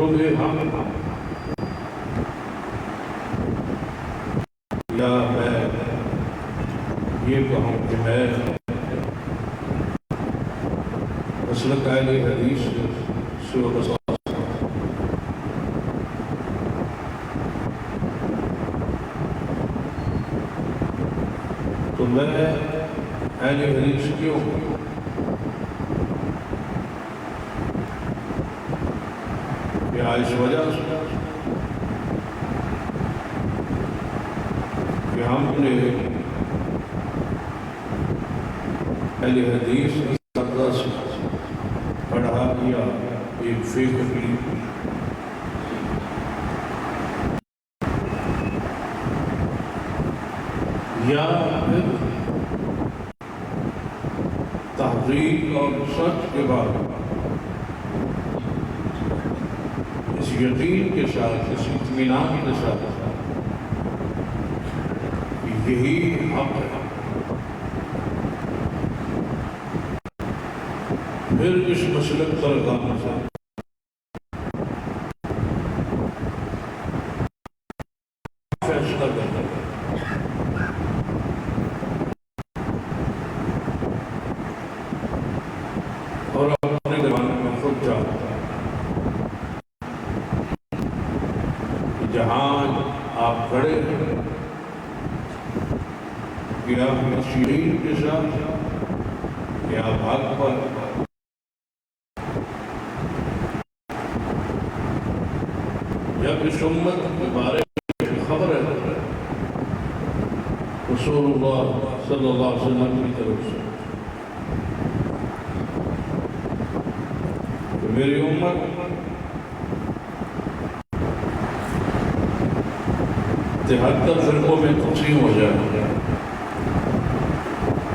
پوچھو گے ہم یا میں یہ کہوں کہ میں مسلک اہل حدیث سے وابستہ تو میں اہل حدیث کیوں ہوں؟ کیا اس وجہ سے کہ ہم نے اہل حدیث کی طرح سے پڑھا یا ایک فکر کی یا پھر تحقیق اور سچ کے بعد اس یقین کے ساتھ اس اطمینان کے ساتھ یہی حق ہے، پھر اس مسلک پر گام سے فیصلہ کرنا ہے۔ اور اپنے زمانے میں خود چاہتا ہے کہ جہاں آپ کھڑے ہیں کہ آپ شیرین کے ساتھ کہ آپ حق پر جب اس امت کے بارے میں خبر ہے رسول اللہ صلی اللہ علیہ وسلم کی طرف سے کہ میری امت 73 فرقوں میں تقسیم ہو جائے،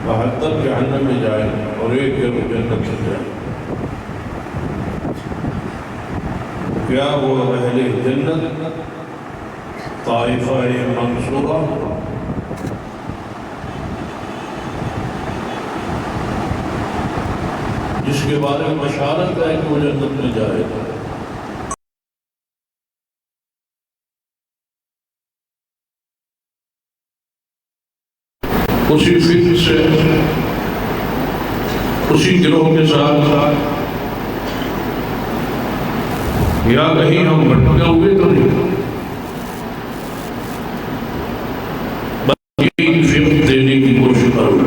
72 جہنم میں جائے اور ایک گروہ جنت میں جائے، کیا وہ اہل جنت طائفہ منصورہ جس کے بارے میں بشارت ہے کہ وہ جنت میں جائے گا؟ اسی فکر سے اسی گروہ کے ساتھ یا کہیں ہم بھٹکے ہوئے تو نہیں، بس یہی فکر دینے کی کوشش کروں۔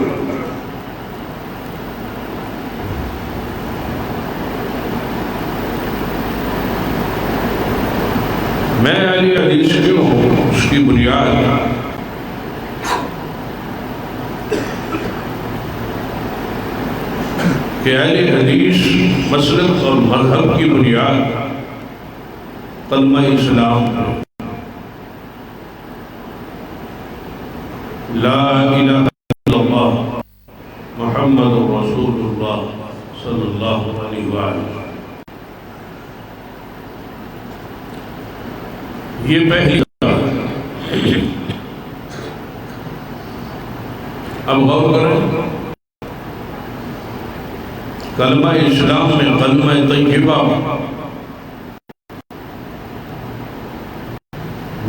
میں اہل حدیث کیوں ہوں؟ اس کی بنیاد کہ اہل حدیث مسلک اور مذہب کی بنیاد کلمہ اسلام لا الہ الا اللہ محمد رسول اللہ صلی اللہ علیہ وآلہ، یہ پہلی ہے۔ اب غور کریں، کلمہ اسلام میں کلمہ طیبہ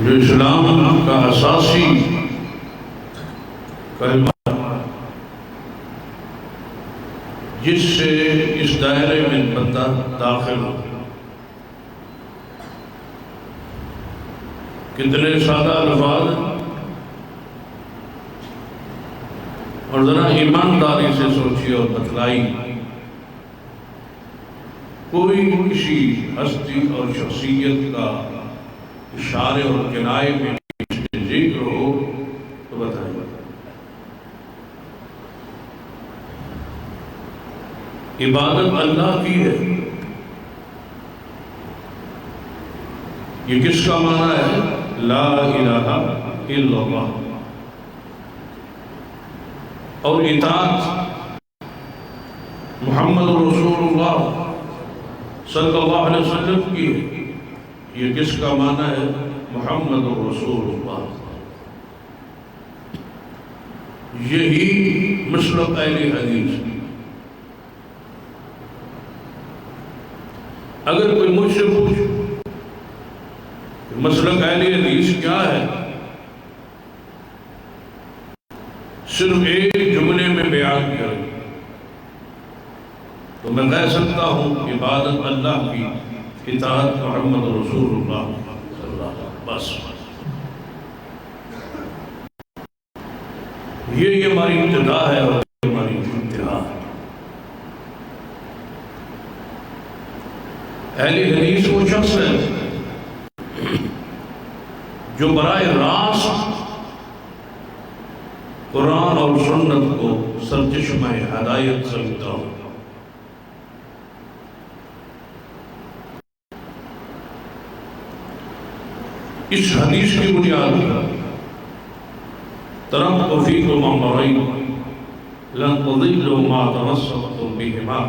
جو اسلام کا اساسی کلمہ جس سے اس دائرے میں بندہ داخل ہو، کتنے سادہ الفاظ اور ذرا ایمانداری سے سوچی اور بتلائی، کوئی کسی ہستی اور شخصیت کا اشارے اور کنائے میں ذکر ہو تو بتائیے۔ عبادت اللہ کی ہے، یہ کس کا معنی ہے؟ لا الہ الا اللہ، اور اطاعت محمد رسول اللہ صلی اللہ علیہ وسلم کی ہے، یہ کس کا معنی ہے؟ محمد رسول اللہ۔ یہی مسلک اہل حدیث۔ اگر کوئی مجھ سے پوچھ مسلک اہل حدیث کیا ہے؟ صرف ایک جملے میں بیان کریں تو میں کہہ سکتا ہوں عبادت اللہ کی، اطاعت محمد رسول اللہ صلی اللہ علیہ وسلم، بس یہ ہماری ابتدا ہے اور یہ ہماری انتہا ہے۔ اہل حدیث وہ شخص ہے جو براہ راست قرآن اور سنت کو سرچشمہ ہدایت سمجھتا ہو۔ اس حدیث کی بنیاد ترقوا فیکم امرین لن تضلوا ما تمسکتم بہما،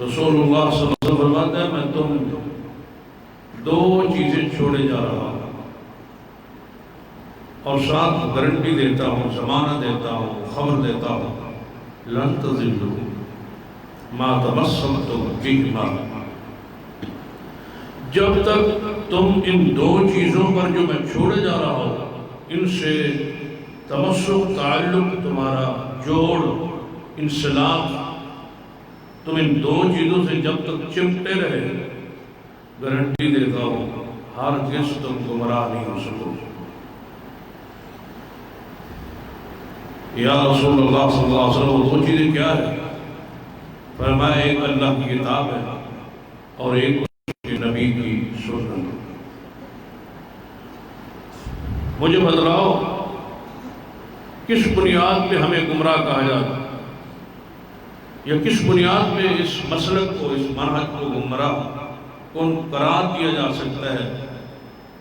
رسول اللہ صلی اللہ علیہ وسلم فرماتے ہیں میں تم دو چیزیں چھوڑے جا رہا ہوں اور ساتھ گارنٹی دیتا ہوں، ضمانت دیتا ہوں، خبر دیتا ہوں، لن تضلوا ما تمسکتم بہما، جب تک تم ان دو چیزوں پر جو میں چھوڑے جا رہا ہوں ان سے تمسک، تعلق، تمہارا جوڑ، انسلاک، تم ان دو چیزوں سے جب تک چمٹے رہے، گارنٹی دیتا ہوں ہرگز تم گمراہ نہیں ہو سکو۔ یا رسول اللہ صلی اللہ علیہ وسلم وہ دو چیزیں کیا ہے؟ فرمایا ایک اللہ کی کتاب ہے اور ایک نبی کی سنت۔ مجھے بتلاؤ کس بنیاد پہ ہمیں گمراہ کہا جاتا ہے، یا کس بنیاد پہ اس مسلک کو، اس منہج کو گمراہ کون قرار دیا جا سکتا ہے،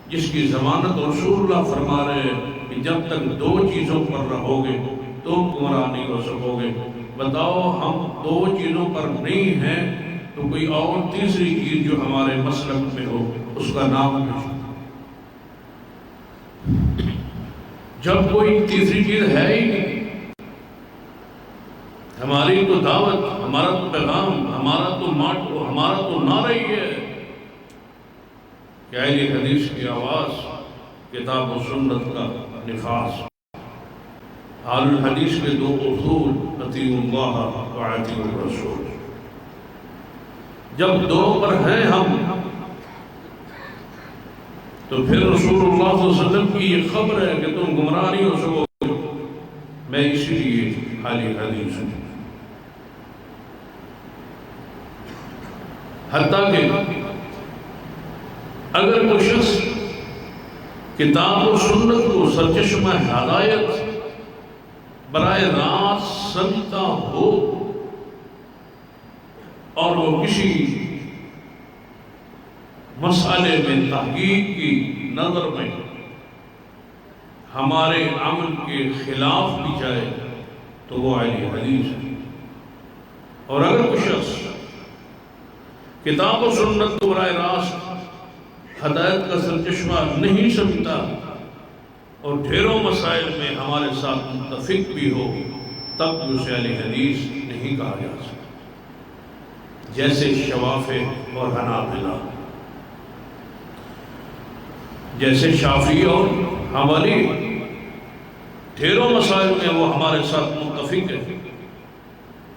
جس کی ضمانت رسول اللہ فرما رہے ہیں کہ جب تک دو چیزوں پر رہو گے تم گمراہ نہیں ہو سکو گے۔ بتاؤ ہم دو چیزوں پر نہیں ہیں تو کوئی اور تیسری چیز جو ہمارے مسلک میں ہو اس کا نام ہے۔ جب کوئی تیسری چیز ہے ہی نہیں، ہماری تو دعوت، ہمارا تو پیغام، ہمارا تو ماٹو، ہمارا تو نعرہ ہی ہے کہ اہل حدیث کی آواز کتاب و سنت کا نفاذ۔ اہل الحدیث کے دو اصول اطیعوا اللہ و اطیعوا الرسول، جب دو پر ہیں ہم تو پھر رسول اللہ صلی اللہ علیہ وسلم کی یہ خبر ہے کہ تم گمراہ نہیں ہو سکو گے، میں اسی لیے اہل حدیث ہوں۔ حتیٰ کہ اگر کوئی شخص کتاب و سنت کو سرچشمہ ہدایت براہ راست سمجھتا ہو اور وہ کسی مسئلے میں تحقیق کی نظر میں ہمارے عمل کے خلاف بھی جائے تو وہ اہل حدیث ہے۔ اور اگر کوئی شخص کتاب و سنت کو براہ راست ہدایت کا سرچشمہ نہیں سمجھتا اور ڈھیروں مسائل میں ہمارے ساتھ متفق بھی ہو تب بھی اسے اہل حدیث نہیں کہا جا سکتا، جیسے شوافع اور حنابلہ، جیسے شافعی اور حنبلی، ڈھیروں مسائل میں وہ ہمارے ساتھ متفق ہے۔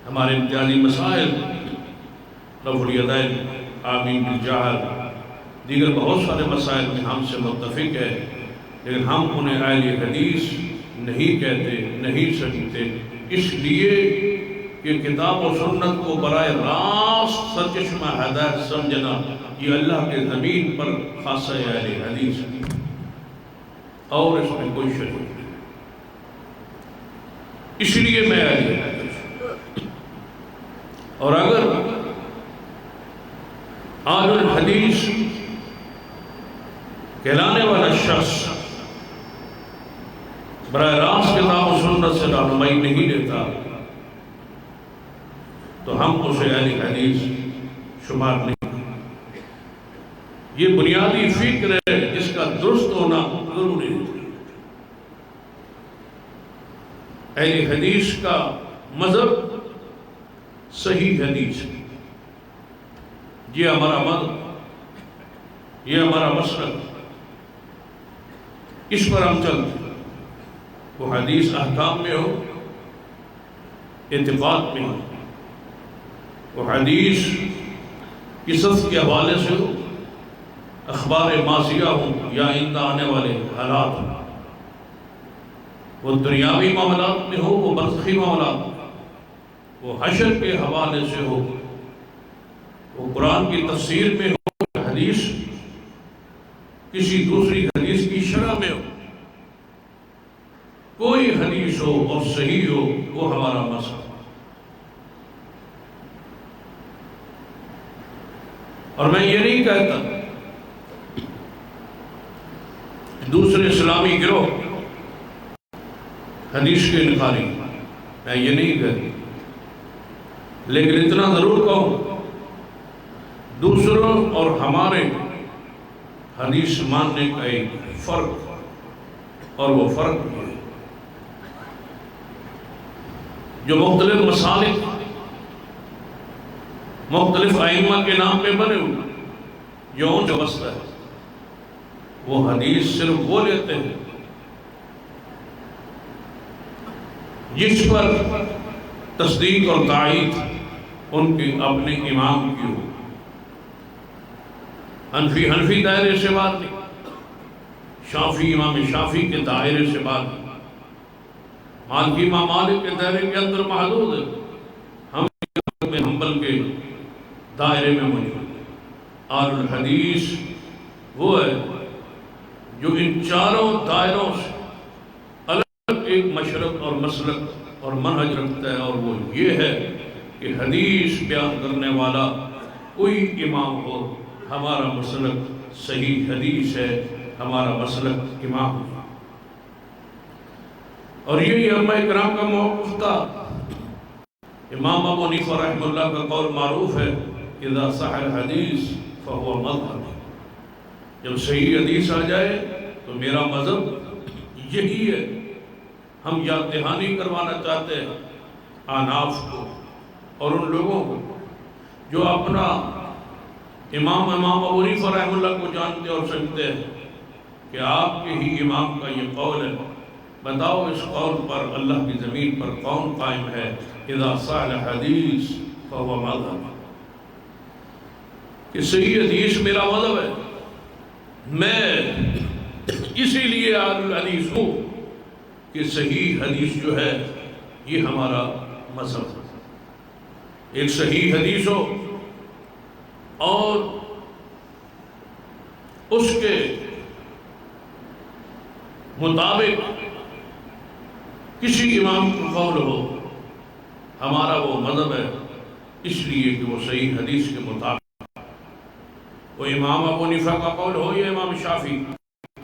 ہمارے امتیازی مسائل، رفع الیدین، آمین بالجہر، دیگر بہت سارے مسائل میں ہم سے متفق ہے، لیکن ہم انہیں اہل حدیث نہیں کہتے، نہیں سمجھتے، اس لیے کہ کتاب و سنت کو براہ راست سرچشمہ ہدایت سمجھنا یہ اللہ کے زمین پر خاصہ اہل حدیث ہے اور اس میں کوئی شک نہیں۔ اس لیے میں اہل حدیث، اور اگر اہل الحدیث کہلانے والا شخص براہ راست کتاب و سنت سے رہنمائی نہیں دیتا تو ہم اسے اہل حدیث شمار نہیں۔ یہ بنیادی فکر ہے جس کا درست ہونا ضروری ہے۔ اہل حدیث کا مذہب صحیح حدیث ہے، یہ ہمارا مذہب، یہ ہمارا مسلک، اس پر ہم چلتے ہیں۔ وہ حدیث احکام میں ہو، اعتقاد میں ہو، وہ حدیث قصص کے حوالے سے ہو، اخبار ماضیہ ہوں یا آئندہ آنے والے حالات ہوں، وہ دنیاوی معاملات میں ہو، وہ برزخی معاملات، وہ حشر کے حوالے سے ہو، وہ قرآن کی تفسیر میں ہو، حدیث کسی دوسری حدیث کی شرح میں ہو، کوئی حدیث ہو اور صحیح ہو، وہ ہمارا مسئلہ۔ اور میں یہ نہیں کہتا دوسرے اسلامی گروہ حدیث کے انکاری، میں یہ نہیں کہتا، لیکن اتنا ضرور کہوں دوسروں اور ہمارے حدیث ماننے کا ایک فرق، اور وہ فرق یہ ہے جو مختلف مسالک مختلف ائمہ کے نام پہ بنے ہوئے، جو ان کا مسئلہ ہے، وہ حدیث صرف وہ لیتے ہیں جس پر تصدیق اور تائید ان کے اپنے امام کی ہو۔ حنفی دائرے سے بات نہیں، شافعی امام شافعی کے دائرے سے بات نہیں، مالکی امام مالک کے دائرے کے اندر محدود ہے، ہم حنبل کے دائرے میں موجود ہے۔ اہل الحدیث وہ ہے جو ان چاروں دائروں سے الگ ایک مشرق اور مسلک اور منہج رکھتا ہے، اور وہ یہ ہے کہ حدیث بیان کرنے والا کوئی امام ہو، ہمارا مسلک صحیح حدیث ہے، ہمارا مسلک امام ہے۔ اور یہی ائمہ کرام کا موقف تھا۔ امام ابو حنیفہ رحمہ اللہ کا قول معروف ہے، اذا صح الحدیث فهو مذہب، جب صحیح حدیث آ جائے تو میرا مذہب یہی ہے۔ ہم یاد دہانی کروانا چاہتے ہیں احناف کو اور ان لوگوں کو جو اپنا امام ابو حنیفہ رحمہ اللہ کو جانتے اور سمجھتے ہیں کہ آپ کے ہی امام کا یہ قول ہے، بتاؤ اس قول پر اللہ کی زمین پر کون قائم ہے؟ اذا صح الحدیث فهو مذہب، کہ صحیح حدیث میرا مذہب ہے، میں اسی لیے اہل الحدیث ہوں کہ صحیح حدیث جو ہے یہ ہمارا مذہب ہے۔ ایک صحیح حدیث ہو اور اس کے مطابق کسی امام کا قول ہو، ہمارا وہ مذہب ہے، اس لیے کہ وہ صحیح حدیث کے مطابق، وہ امام ابو حنیفہ کا قول ہو یا امام شافعی،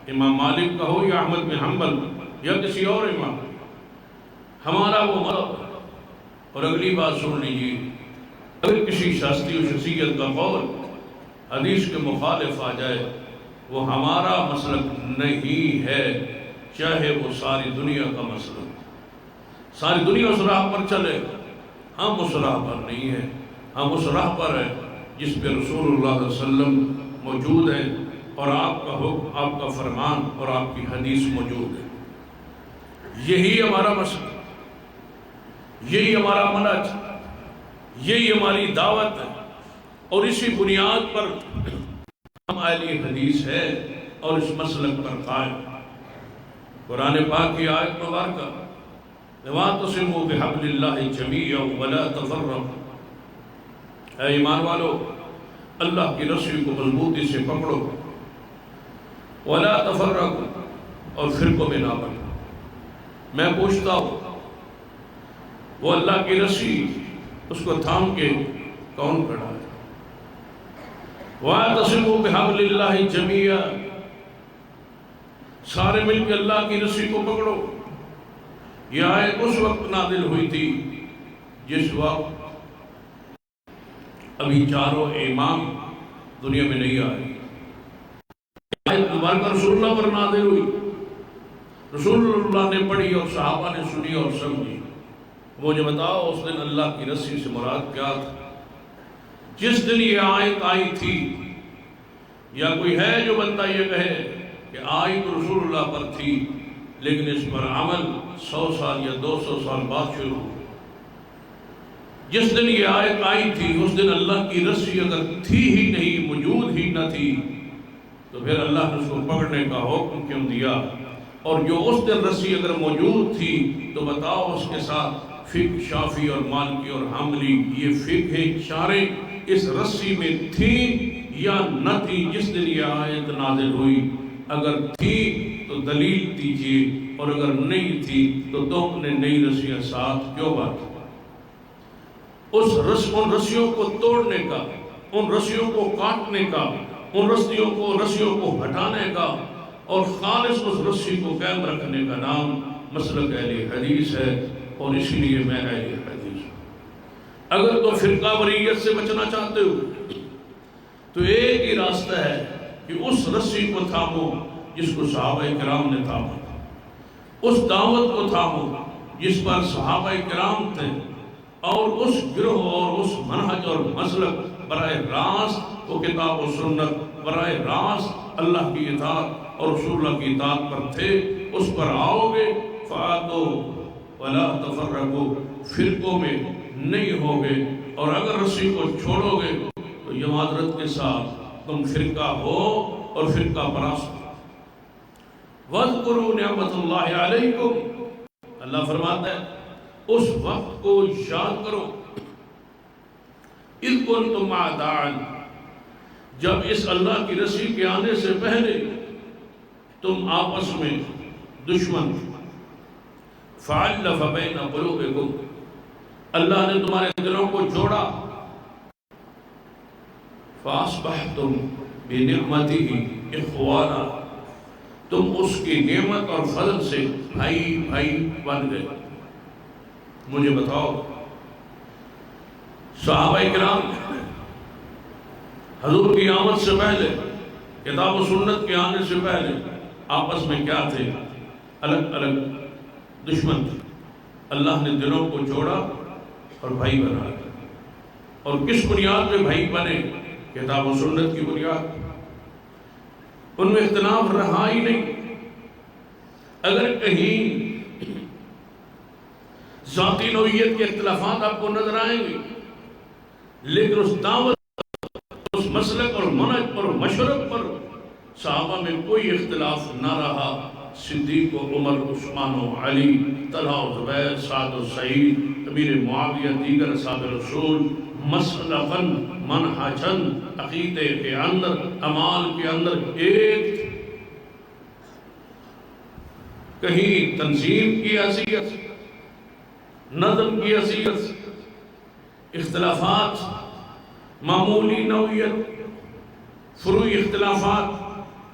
امام مالک کا ہو یا احمد بن حنبل یا کسی اور امام، ہمارا وہ مذہب ہے۔ اور اگلی بات سن لیجیے، اگر کسی شخصی و شخصیت کا قول حدیث کے مخالف آ جائے، وہ ہمارا مسلک نہیں ہے، چاہے وہ ساری دنیا کا مسلک، ساری دنیا اس راہ پر چلے، ہم اس راہ پر نہیں ہیں، ہم اس راہ پر ہیں جس پہ رسول اللہ صلی اللہ علیہ وسلم موجود ہیں، اور آپ کا حکم، آپ کا فرمان اور آپ کی حدیث موجود ہے۔ یہی ہمارا مسئلہ، یہی ہمارا منہج، یہی ہماری دعوت ہے، اور اسی بنیاد پر ہم اہل حدیث ہے اور اس مسلک پر قائم۔ قرآن پاک کی آیت مبارکہ، وَاعْتَصِمُوا بِحَبْلِ اللَّهِ جَمِيعًا وَلَا تَفَرَّقُوا، اے ایمان والو اللہ کی رسی کو مضبوطی سے پکڑو، وَلَا تَفَرَّقُوا، اور فرقوں میں نہ بنو۔ میں پوچھتا ہوں وہ اللہ کی رسی اس کو تھام کے کون کھڑا ہے؟ وَاعْتَصِمُوا بِحَبْلِ اللَّهِ جَمِيعًا، سارے مل کے اللہ کی رسی کو پکڑو۔ یہ آیت اس وقت نازل ہوئی تھی جس وقت ابھی چاروں امام دنیا میں نہیں آئے۔ آیت مبارکہ رسول اللہ پر نازل ہوئی، رسول اللہ نے پڑھی اور صحابہ نے سنی اور سمجھی۔ مجھے بتاؤ اس دن اللہ کی رسی سے مراد کیا تھا؟ جس دن یہ آیت آئی تھی یا کوئی ہے جو بندہ یہ کہے کہ آیت رسول اللہ پر تھی لیکن اس پر عمل 100 سال یا 200 سال بعد شروع ہو؟ جس دن یہ آیت آئی تھی اس دن اللہ کی رسی اگر تھی ہی نہیں، موجود ہی نہ تھی، تو پھر اللہ نے اس کو پکڑنے کا حکم کیوں دیا؟ اور جو اس دن رسی اگر موجود تھی تو بتاؤ اس کے ساتھ فقہ شافی اور مالکی اور حنبلی یہ فقہ چاریں اس رسی میں تھی یا نہ تھی جس دن یہ آیت نازل ہوئی؟ اگر تھی تو دلیل دیجئے، اور اگر نہیں تھی تو تم نے نئی رسیاں ساتھ کیوں بات؟ ان رسیوں کو توڑنے کا، ان رسیوں کو کاٹنے کا، ان رسیوں کو ہٹانے کا اور خالص اس رسی کو قائم رکھنے کا نام مسلک اہل حدیث ہے، اور اسی لیے میں اہل حدیث ہوں۔ اگر تم فرقہ واریت سے بچنا چاہتے ہو تو ایک ہی راستہ ہے کہ اس رسی کو تھامو جس کو صحابہ کرام نے تھاما، اس دعوت کو تھامو جس پر صحابہ کرام تھے، اور اس گروہ اور اس منہج اور مسلک براہ راست وہ کتاب و سنت، براہ راست اللہ کی اطاعت اور رسول اللہ کی اطاعت پر تھے، اس پر آؤ گے فَآتُوا وَلَا تَفَرَّقُوا، فرقوں میں نہیں ہوگے، اور اگر رسی کو چھوڑو گے تو یہ معذرت کے ساتھ تم فرقہ ہو اور فرقہ پرست۔ وَاذْكُرُوا نِعْمَةَ اللَّهِ عَلَيْكُمْ، اللہ فرماتا ہے اس وقت کو یاد کرو، اِذْ كُنْتُمْ أَعْدَاءً، جب اس اللہ کی رسی کے آنے سے پہلے تم آپس میں دشمن، فَعَلَّفَ بَيْنَ قُلُوبِكُمْ، اللہ نے تمہارے دلوں کو جوڑا، فَأَصْبَحْتُمْ بِنِعْمَتِهِ إِخْوَانًا، تم اس کی نعمت اور فضل سے بھائی بن گئے۔ مجھے بتاؤ، صحابہ کرام حضور کی آمد سے پہلے، کتاب و سنت کے آنے سے پہلے آپس میں کیا تھے؟ الگ الگ دشمن تھے۔ اللہ نے دلوں کو جوڑا اور بھائی بنا دیا، اور کس بنیاد پہ بھائی بنے؟ کتاب و سنت کی بنیاد، ان میں اختلاف رہا ہی نہیں۔ اگر کہیں ذاتی نوعیت کے اختلافات آپ کو نظر آئیں گے، لیکن اس دعوت، اس مسلک اور منہج پر، مشرب پر صحابہ میں کوئی اختلاف نہ رہا۔ صدیق و عمر، عثمان و علی، طلحہ و زبیر، سعد و سعید، امیر معاویہ، دیگر اصحاب رسول، مسلکاً، منہجاً، عقیدے کے اندر، اعمال کے اندر ایک تھے۔ کہیں تنظیم کی حیثیت، نظم کی حیثیت، اختلافات معمولی نوعیت، فروعی اختلافات،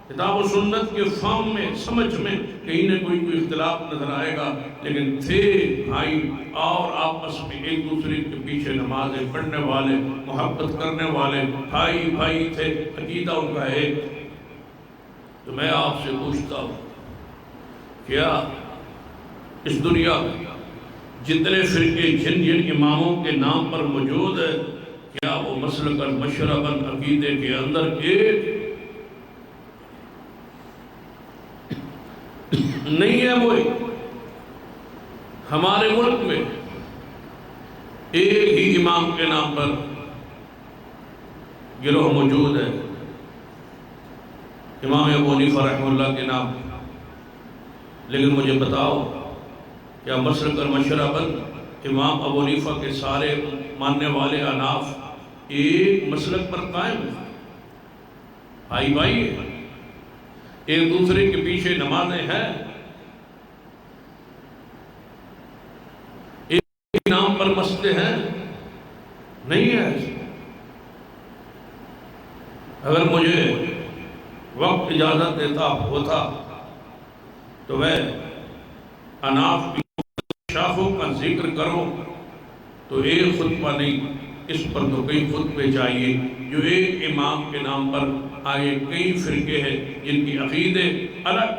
کتاب و سنت کے فہم میں، سمجھ میں کہیں نہ کوئی اختلاف نظر آئے گا، لیکن تھے بھائی، اور آپس میں ایک دوسرے کے پیچھے نمازیں پڑھنے والے، محبت کرنے والے بھائی تھے، عقیدہ ان کا ایک۔ تو میں آپ سے پوچھتا ہوں، کیا اس دنیا میں جتنے فرقے جن اماموں کے نام پر موجود ہے، کیا وہ مسلکاً، مشرباً، عقیدے کے اندر ایک نہیں ہے؟ وہی ہمارے ملک میں ایک ہی امام کے نام پر گروہ موجود ہے، امام ابو حنیفہ رحمہ اللہ کے نام۔ لیکن مجھے بتاؤ، کیا مسلک اور مشرباً امام ابو حنیفہ کے سارے ماننے والے احناف ایک مسلک پر قائم ہیں؟ بھائی ہیں، ایک دوسرے کے پیچھے نمازیں ہیں، ایک نام پر مسجدیں ہیں؟ نہیں ہے۔ اگر مجھے وقت اجازت دیتا ہوتا تو میں احناف کی شاخوں کا ذکر کروں تو ایک خطبہ نہیں، اس پر تو کئی خطبے چاہیے، جو ایک امام کے نام پر آگے کئی فرقے ہیں جن کی عقیدے الگ،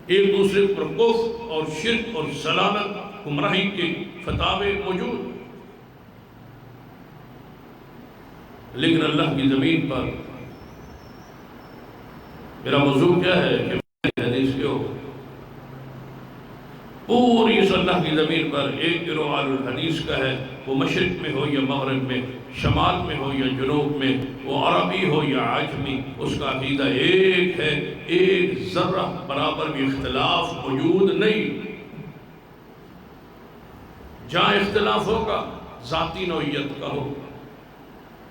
ایک دوسرے پر کفر اور شرک اور ضلالت، گمراہی کے فتاوے موجود۔ لیکن اللہ کی زمین پر میرا موضوع کیا ہے کہ حدیث کے ہو پوری اس اللہ کی زمین پر ایک گروہ اہل الحدیث کا ہے، وہ مشرق میں ہو یا مغرب میں، شمال میں ہو یا جنوب میں، وہ عربی ہو یا عجمی، اس کا عقیدہ ایک ہے، ایک ذرہ برابر بھی اختلاف موجود نہیں۔ جہاں اختلاف ہوگا ذاتی نوعیت کا ہوگا،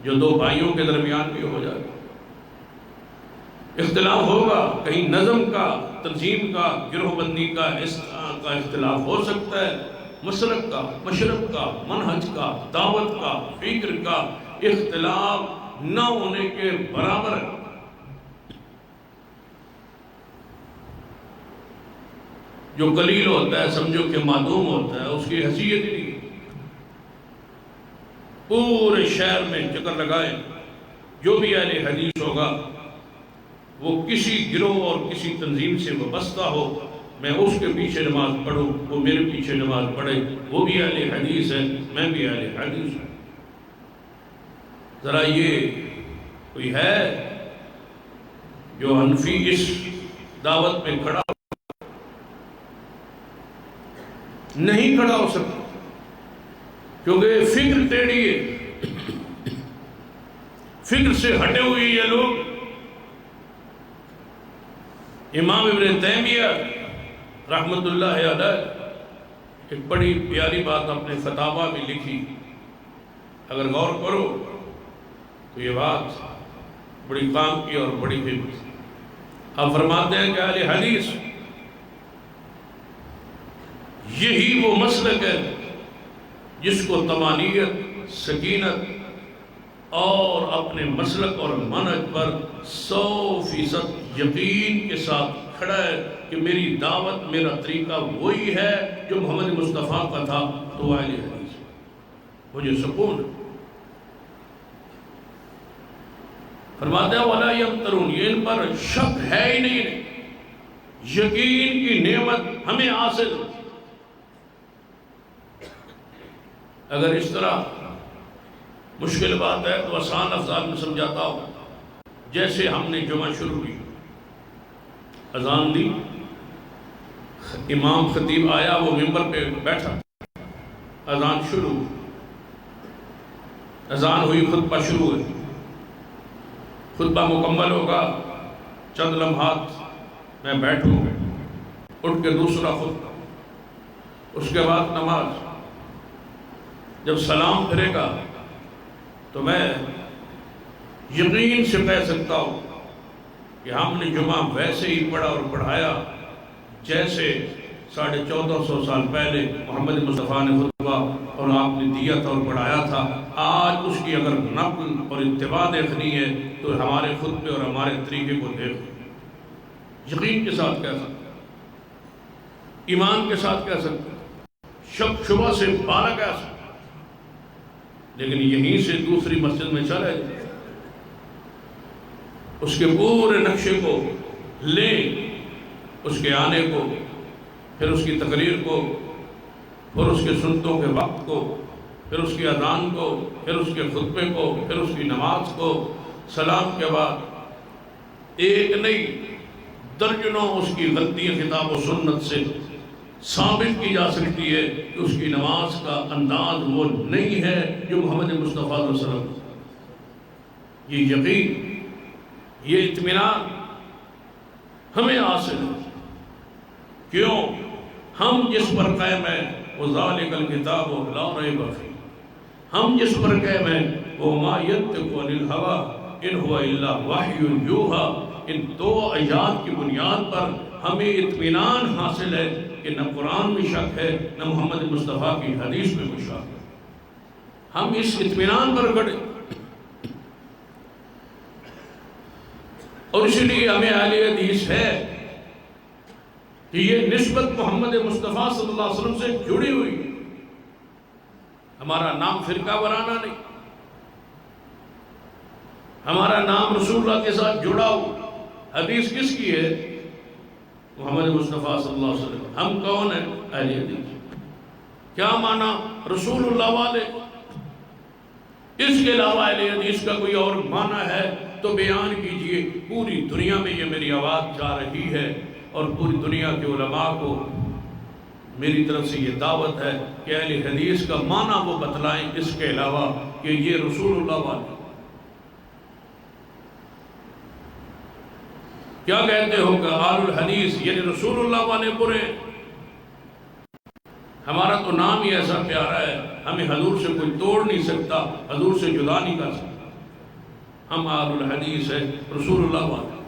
جو دو بھائیوں کے درمیان بھی ہو جائے گا۔ اختلاف ہوگا کہیں نظم کا، تنظیم کا، گروہ بندی کا، اس طرح کا اختلاف ہو سکتا ہے، مسلک کا، مشرب کا، منہج کا، دعوت کا، فکر کا اختلاف نہ ہونے کے برابر ہے۔ جو قلیل ہوتا ہے سمجھو کہ معدوم ہوتا ہے، اس کی حیثیت ہی نہیں۔ پورے شہر میں چکر لگائے، جو بھی اہل حدیث ہوگا وہ کسی گروہ اور کسی تنظیم سے وابستہ ہو، میں اس کے پیچھے نماز پڑھوں، وہ میرے پیچھے نماز پڑھے، وہ بھی اہل حدیث ہے، میں بھی اہل حدیث ہوں۔ ذرا یہ کوئی ہے جو حنفی اس دعوت میں کھڑا نہیں کھڑا ہو سکتا، کیونکہ فکر ٹیڑھی ہے، فکر سے ہٹے ہوئے یہ لوگ۔ امام ابن تیمیہ رحمت اللہ علیہ ایک بڑی پیاری بات اپنے فتاویٰ میں لکھی، اگر غور کرو تو یہ بات بڑی کام کی اور بڑی فکر۔ آپ فرماتے ہیں کہ اہل حدیث یہی وہ مسلک ہے جس کو طمانینت، سکینت اور اپنے مسلک اور منہج پر 100% یقین کے ساتھ کھڑا ہے کہ میری دعوت، میرا طریقہ وہی ہے جو محمد مصطفیٰ کا تھا، تو اہل حدیث مجھے سکون۔ فرماتے ہیں وَلَا يَمْتَرُونَ، یہ ان پر شک ہے ہی نہیں، یقین کی نعمت ہمیں حاصل۔ اگر اس طرح مشکل بات ہے تو آسان افزال میں سمجھاتا ہوں۔ جیسے ہم نے جمعہ شروع کی، اذان دی، امام خطیب آیا، وہ ممبر پہ بیٹھا، اذان شروع، اذان ہوئی، خطبہ شروع ہوئی، خطبہ مکمل ہوگا، چند لمحات میں بیٹھوں، اٹھ کے دوسرا خطبہ، اس کے بعد نماز۔ جب سلام پھرے گا تو میں یقین سے کہہ سکتا ہوں کہ ہم نے جمعہ ویسے ہی پڑھا اور پڑھایا جیسے 1450 سال پہلے محمد مصطفیٰ نے خطبہ اور آپ نے دیا تھا اور پڑھایا تھا۔ آج اس کی اگر نقل اور اتباع دیکھنی ہے تو ہمارے خطبے اور ہمارے طریقے کو دیکھ، یقین کے ساتھ کہہ سکتا، ایمان کے ساتھ کہہ سکتا، شک شبہ سے بالا کہہ سکتا۔ لیکن یہیں سے دوسری مسجد میں چلے، اس کے پورے نقشے کو لیں، اس کے آنے کو، پھر اس کی تقریر کو، پھر اس کے سنتوں کے وقت کو، پھر اس کی اذان کو، پھر اس کے خطبے کو، پھر اس کی نماز کو، سلام کے بعد ایک نہیں درجنوں اس کی غلطیاں کتاب و سنت سے ثابت کی جا سکتی ہے کہ اس کی نماز کا انداز وہ نہیں ہے جو محمد مصطفیٰ علیہ وسلم۔ یہ یقین، یہ اطمینان ہمیں حاصل ہے۔ کیوں؟ ہم جس پر قائم ہیں وہ ذالک الکتاب لا ریب فیہ، ہم جس پر قائم ہیں وہ ما ینطق عن الہوی ان هو الا وحی یوحی۔ ان دو آیات کی بنیاد پر ہمیں اطمینان حاصل ہے کہ نہ قرآن میں شک ہے، نہ محمد مصطفیٰ کی حدیث میں کوئی شک ہے۔ ہم اس اطمینان پر کھڑے، اور اسی لیے ہمیں اہل حدیث ہے کہ یہ نسبت محمد مصطفیٰ صلی اللہ علیہ وسلم سے جڑی ہوئی۔ ہمارا نام فرقہ وارانہ نہیں، ہمارا نام رسول اللہ کے ساتھ جڑا ہو۔ حدیث کس کی ہے؟ محمد مصطفیٰ صلی اللہ علیہ وسلم۔ ہم کون ہیں؟ اہل حدیث۔ کیا معنی؟ رسول اللہ والے، اس کے علاوہ اہل حدیث کا کوئی اور معنی ہے تو بیان کیجئے۔ پوری دنیا میں یہ میری آواز جا رہی ہے اور پوری دنیا کے علماء کو میری طرف سے یہ دعوت ہے کہ اہل حدیث کا معنی وہ بتلائیں، اس کے علاوہ کہ یہ رسول اللہ والے کیا کہتے ہو کہ آل الحدیث یعنی رسول اللہ والے برے۔ ہمارا تو نام ہی ایسا پیارا ہے، ہمیں حضور سے کوئی توڑ نہیں سکتا، حضور سے جدا نہیں کر سکتا۔ ہم آل الحدیث ہے، رسول اللہ والے،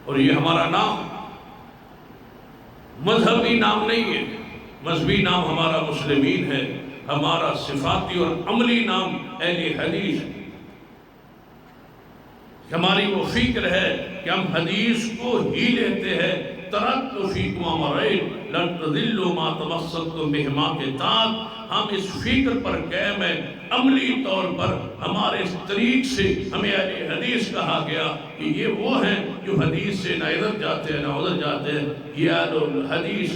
اور یہ ہمارا نام مذہبی نام نہیں ہے۔ مذہبی نام ہمارا مسلمین ہے، ہمارا صفاتی اور عملی نام اہل حدیث ہے۔ ہماری وہ فکر ہے کہ ہم حدیث کو ہی لیتے ہیں۔ ترکت فیکم امرین لن تضلوا ما تمسکتم بہما کے تحت ہم اس فکر پر قائم ہیں۔ عملی طور پر ہمارے اس طریق سے ہمیں اہل حدیث کہا گیا کہ یہ وہ ہیں جو حدیث سے نہ ادھر جاتے ہیں نہ ادھر جاتے ہیں، یہ اہل الحدیث۔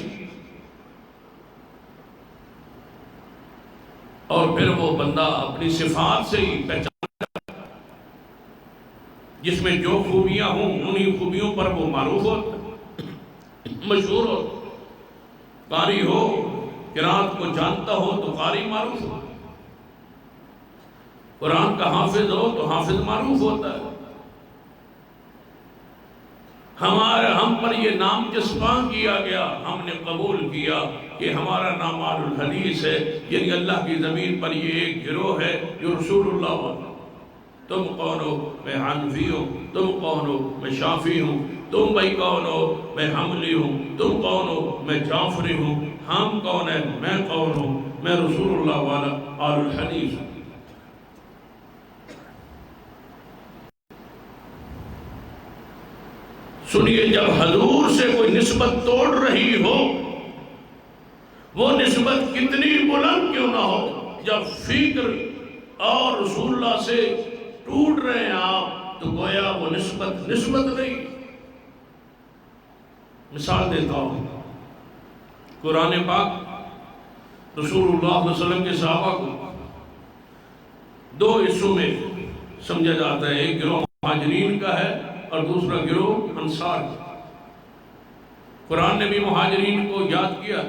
اور پھر وہ بندہ اپنی صفات سے ہی پہچان جس میں جو خوبیاں ہوں انہی خوبیوں پر وہ معروف ہوتا ہے، مشہور ہوتا ہے۔ قاری ہو، قرآن کو جانتا ہو تو قاری معروف ہوتا ہے، قرآن کا حافظ ہو تو حافظ معروف ہوتا ہے۔ ہم پر یہ نام جسپاں کیا گیا، ہم نے قبول کیا کہ ہمارا نام آل الحدیث ہے، یعنی اللہ کی زمین پر یہ ایک گروہ ہے جو رسول اللہ والا۔ تم کون ہو؟ میں حنفی ہوں۔ تم کون ہو؟ میں شافعی ہوں۔ تم بھائی کون ہو؟ میں حنبلی ہوں۔ تم کون ہو؟ میں جعفری ہوں۔ ہم کون ہیں؟ میں کون ہوں؟ میں رسول اللہ والا آل الحدیث ہوں۔ سنیے، جب حضور سے کوئی نسبت توڑ رہی ہو، وہ نسبت کتنی بلند کیوں نہ ہو، جب فکر اور رسول اللہ سے ٹوٹ رہے ہیں آپ، تو گویا وہ نسبت نہیں۔ مثال دیتا ہوں، قرآن پاک رسول اللہ صلی اللہ علیہ وسلم کے صحابہ کو دو حصوں میں سمجھا جاتا ہے، ایک گروہ مہاجرین کا ہے اور دوسرا گروہ انصار کا۔ قرآن نے بھی مہاجرین کو یاد کیا،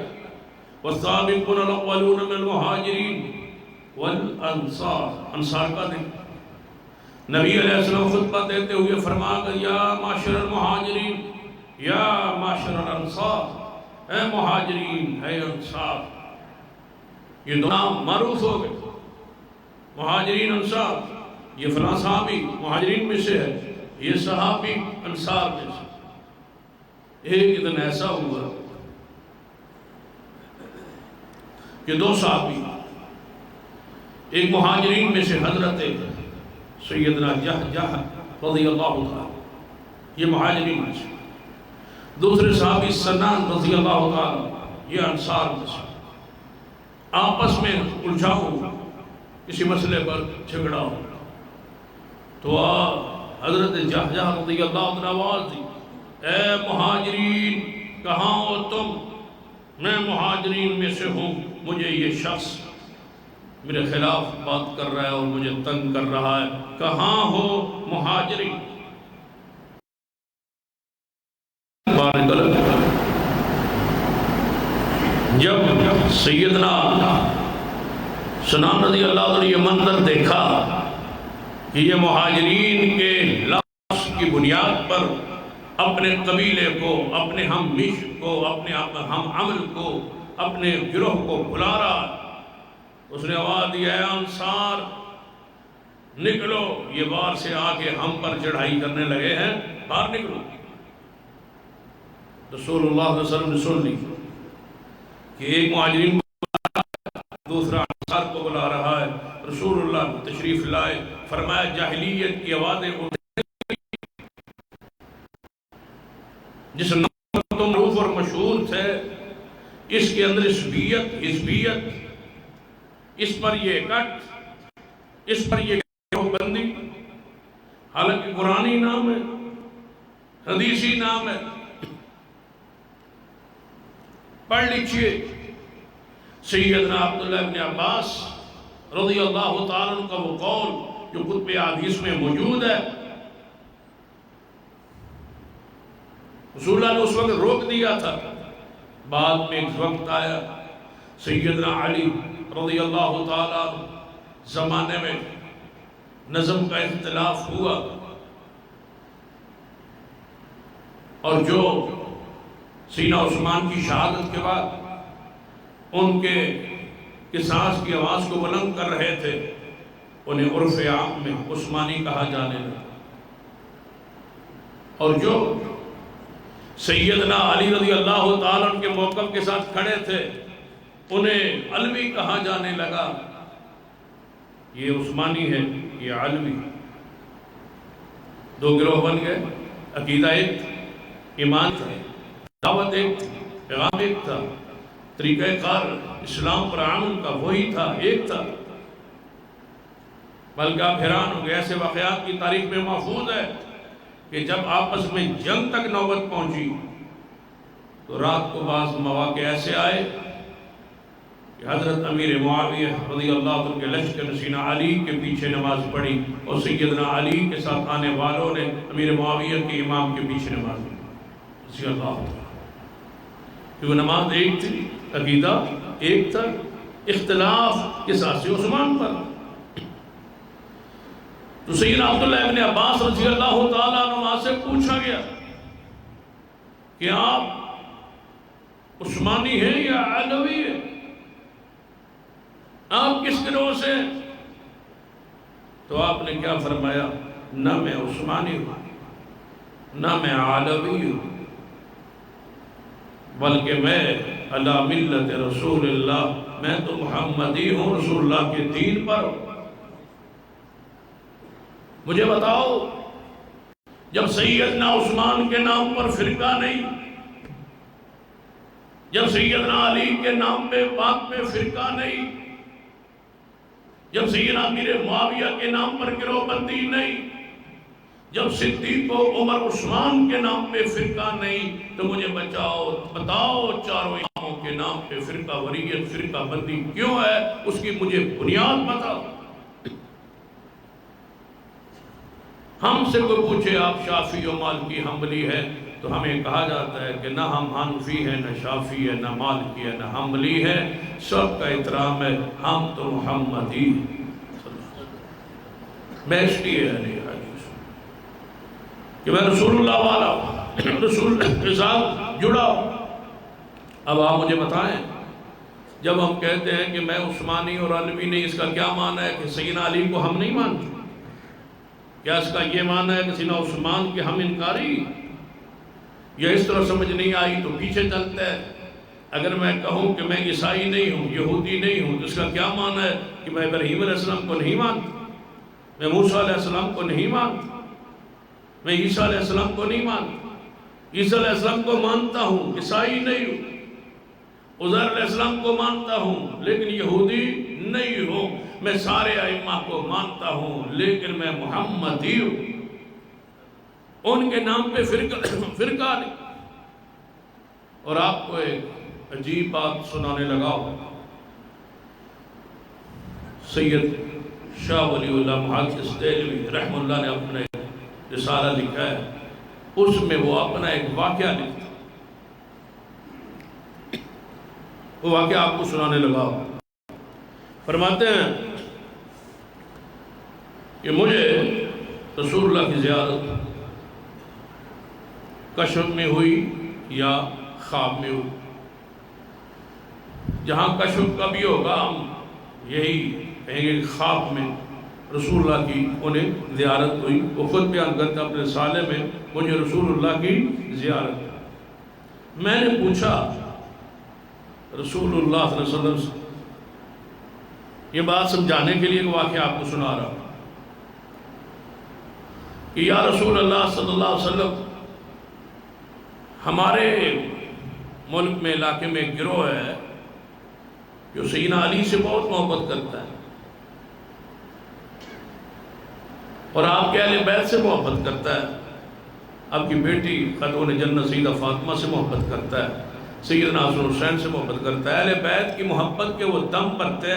والسابقون الاولون من المہاجرین والانصار، انصار کا دن۔ نبی علیہ السلام خطبہ دیتے ہوئے فرمایا کہ یا معاشر المہاجرین یا معاشر الانصار، اے مہاجرین اے انصار۔ یہ دو نام معروف ہو گئے، مہاجرین انصار۔ یہ فلاں صحابی مہاجرین میں سے ہے، یہ صحابی انصار میں سے۔ ایک دن ایسا ہوا کہ دو صحابی، ایک مہاجرین میں سے حضرت سیدنا جہجہ رضی اللہ عنہ، یہ مہاجرین میں سے، دوسرے صحابی سنان رضی اللہ عنہ، یہ انصار میں سے۔ آپس میں الجھاؤ، کسی مسئلے پر جھگڑا ہو، تو حضرت جہجہ رضی اللہ عنہ آواز دی، اے مہاجرین کہاں ہو تم؟ میں مہاجرین میں سے ہوں، مجھے یہ شخص میرے خلاف بات کر رہا ہے اور مجھے تنگ کر رہا ہے، کہاں ہو مہاجرین؟ جب سیدنا سنان رضی اللہ عنہ نے یہ منظر دیکھا کہ یہ مہاجرین کے لفظ کی بنیاد پر اپنے قبیلے کو، اپنے ہم مش کو، اپنے ہم عمل کو، اپنے گروہ کو بھلا رہا، اس نے آواز دی، اے انصار نکلو، یہ باہر سے آ کے ہم پر چڑھائی کرنے لگے ہیں، باہر نکلو۔ رسول اللہ صلی اللہ علیہ وسلم نے سن لی کہ ایک مہاجرین کو دوسرا انصار کو بلا رہا ہے۔ رسول اللہ تشریف لائے، فرمایا جاہلیت کی آوازیں جس نام تم معروف اور مشہور تھے، اس کے اندر حزبیت، اس پر یہ کٹ، اس پر یہ بندی، حالانکہ قرآنی نام ہے، حدیثی نام ہے، پڑھ لیجئے۔ سیدنا عبداللہ بن عباس رضی اللہ تعالیٰ عنہ کا وہ قول جو کتب احادیث میں موجود ہے، رسول اللہ نے اس وقت روک دیا تھا، بعد میں ایک وقت آیا سیدنا علی رضی اللہ تعالیٰ عنہ زمانے میں نظم کا اختلاف ہوا، اور جو سیدنا عثمان کی شہادت کے بعد ان کے قصاص کی آواز کو بلند کر رہے تھے، انہیں عرف عام میں عثمانی کہا جانے لگا، اور جو سیدنا علی رضی اللہ تعالیٰ عنہ کے موقف کے ساتھ کھڑے تھے انہیں علوی کہا جانے لگا، یہ عثمانی ہے یہ علوی، دو گروہ بن گئے، عقیدہ ایک، ایمان تھا، دعوت ایک تھی، پیغام ایک تھا، طریقہ کار اسلام پر عمل کا وہی تھا، ایک تھا، بلکہ آپ حیران ہوں گے، ایسے واقعات کی تاریخ میں محفوظ ہے کہ جب آپس میں جنگ تک نوبت پہنچی تو رات کو بعض مواقع ایسے آئے کہ حضرت امیر معاویہ رضی اللہ عنہ کے لشکر نے سیدنا علی کے پیچھے نماز پڑھی، اور سیدنا علی کے ساتھ آنے والوں نے امیر معاویہ کے امام کے پیچھے نماز پڑھی، رضی اللہ عنہ، کہ وہ نماز ایک تھی، عقیدہ ایک تھا، اختلاف کے ساتھ سے عثمان پر۔ تو سیدنا عبداللہ ابن عباس رضی اللہ تعالیٰ عنہ سے پوچھا گیا کہ آپ عثمانی ہیں یا علوی ہیں، آپ کس گروہ سے؟ تو آپ نے کیا فرمایا؟ نہ میں عثمانی ہوں نہ میں علوی ہوں، بلکہ میں علی ملت رسول اللہ، میں تو محمدی ہوں، رسول اللہ کے دین پر ہوں۔ مجھے بتاؤ، جب سیدنا عثمان کے نام پر فرقہ نہیں، جب سیدنا علی کے نام پہ بات میں فرقہ نہیں، جب سیدنا امیر معاویہ کے نام پر گروہ بندی نہیں، جب صدیق و عمر عثمان کے نام پہ فرقہ نہیں، تو مجھے بتاؤ چاروں اماموں کے نام پہ فرقہ وریت، فرقہ بندی کیوں ہے؟ اس کی مجھے بنیاد بتاؤ۔ ہم سے کوئی پوچھے آپ شافعی و مالکی حنبلی ہے تو ہمیں کہا جاتا ہے کہ نہ ہم حنفی ہیں، نہ شافعی ہے، نہ مالکی ہے، نہ حنبلی ہے، سب کا احترام ہے، ہم تو محمدی ہیں۔ بیشتی ہے حدیث کہ میں رسول اللہ والا ہوں، رسول کے ساتھ جڑا ہوں۔ اب آپ مجھے بتائیں، جب ہم کہتے ہیں کہ میں عثمانی اور علوی نہیں، اس کا کیا معنی ہے کہ سیدنا علی کو ہم نہیں مانتے؟ کیا اس کا یہ معنی ہے کہ سیدنا عثمان کے ہم انکاری؟ یا اس طرح سمجھ نہیں آئی تو پیچھے چلتا ہے، اگر میں کہوں کہ میں عیسائی نہیں ہوں، یہودی نہیں ہوں، تو اس کا کیا معنی ہے کہ میں ابراہیم علیہ السلام کو نہیں مانتا، میں موسیٰ علیہ السلام کو نہیں مانتا، میں عیسیٰ علیہ السلام کو نہیں مانتا؟ عیسیٰ علیہ السلام کو مانتا ہوں، عیسائی نہیں ہوں، عزیر علیہ السلام کو مانتا ہوں لیکن یہودی نہیں ہوں، میں سارے ائمہ کو مانتا ہوں لیکن میں محمدی ہوں۔ ان کے نام پہ فرقہ نہیں۔ اور آپ کو ایک عجیب بات سنانے لگا ہوں، سید شاہ ولی اللہ محدث دہلوی رحمہ اللہ نے اپنے رسالہ لکھا ہے، اس میں وہ اپنا ایک واقعہ لکھتا، وہ واقعہ آپ کو سنانے لگا ہوں۔ فرماتے ہیں کہ مجھے رسول اللہ کی زیارت کشف میں ہوئی یا خواب میں ہوئی، جہاں کشف کا بھی ہوگا ہم یہی کہیں گے کہ خواب میں رسول اللہ کی انہیں زیارت ہوئی۔ وہ خود بیان کرتے اپنے رسالے میں، مجھے رسول اللہ کی زیارت۔ میں نے پوچھا رسول اللہ صلی اللہ علیہ وسلم سے، یہ بات سمجھانے کے لیے ایک واقعہ آپ کو سنا رہا ہوں کہ یا رسول اللہ صلی اللہ علیہ وسلم، ہمارے ملک میں علاقے میں ایک گروہ ہے جو سیدنا علی سے بہت محبت کرتا ہے اور آپ کے اہل بیت سے محبت کرتا ہے، آپ کی بیٹی خاتون جنت سیدہ فاطمہ سے محبت کرتا ہے، سیدنا حسن حسین سے محبت کرتا ہے، اہل بیت کی محبت کے وہ دم پر تھے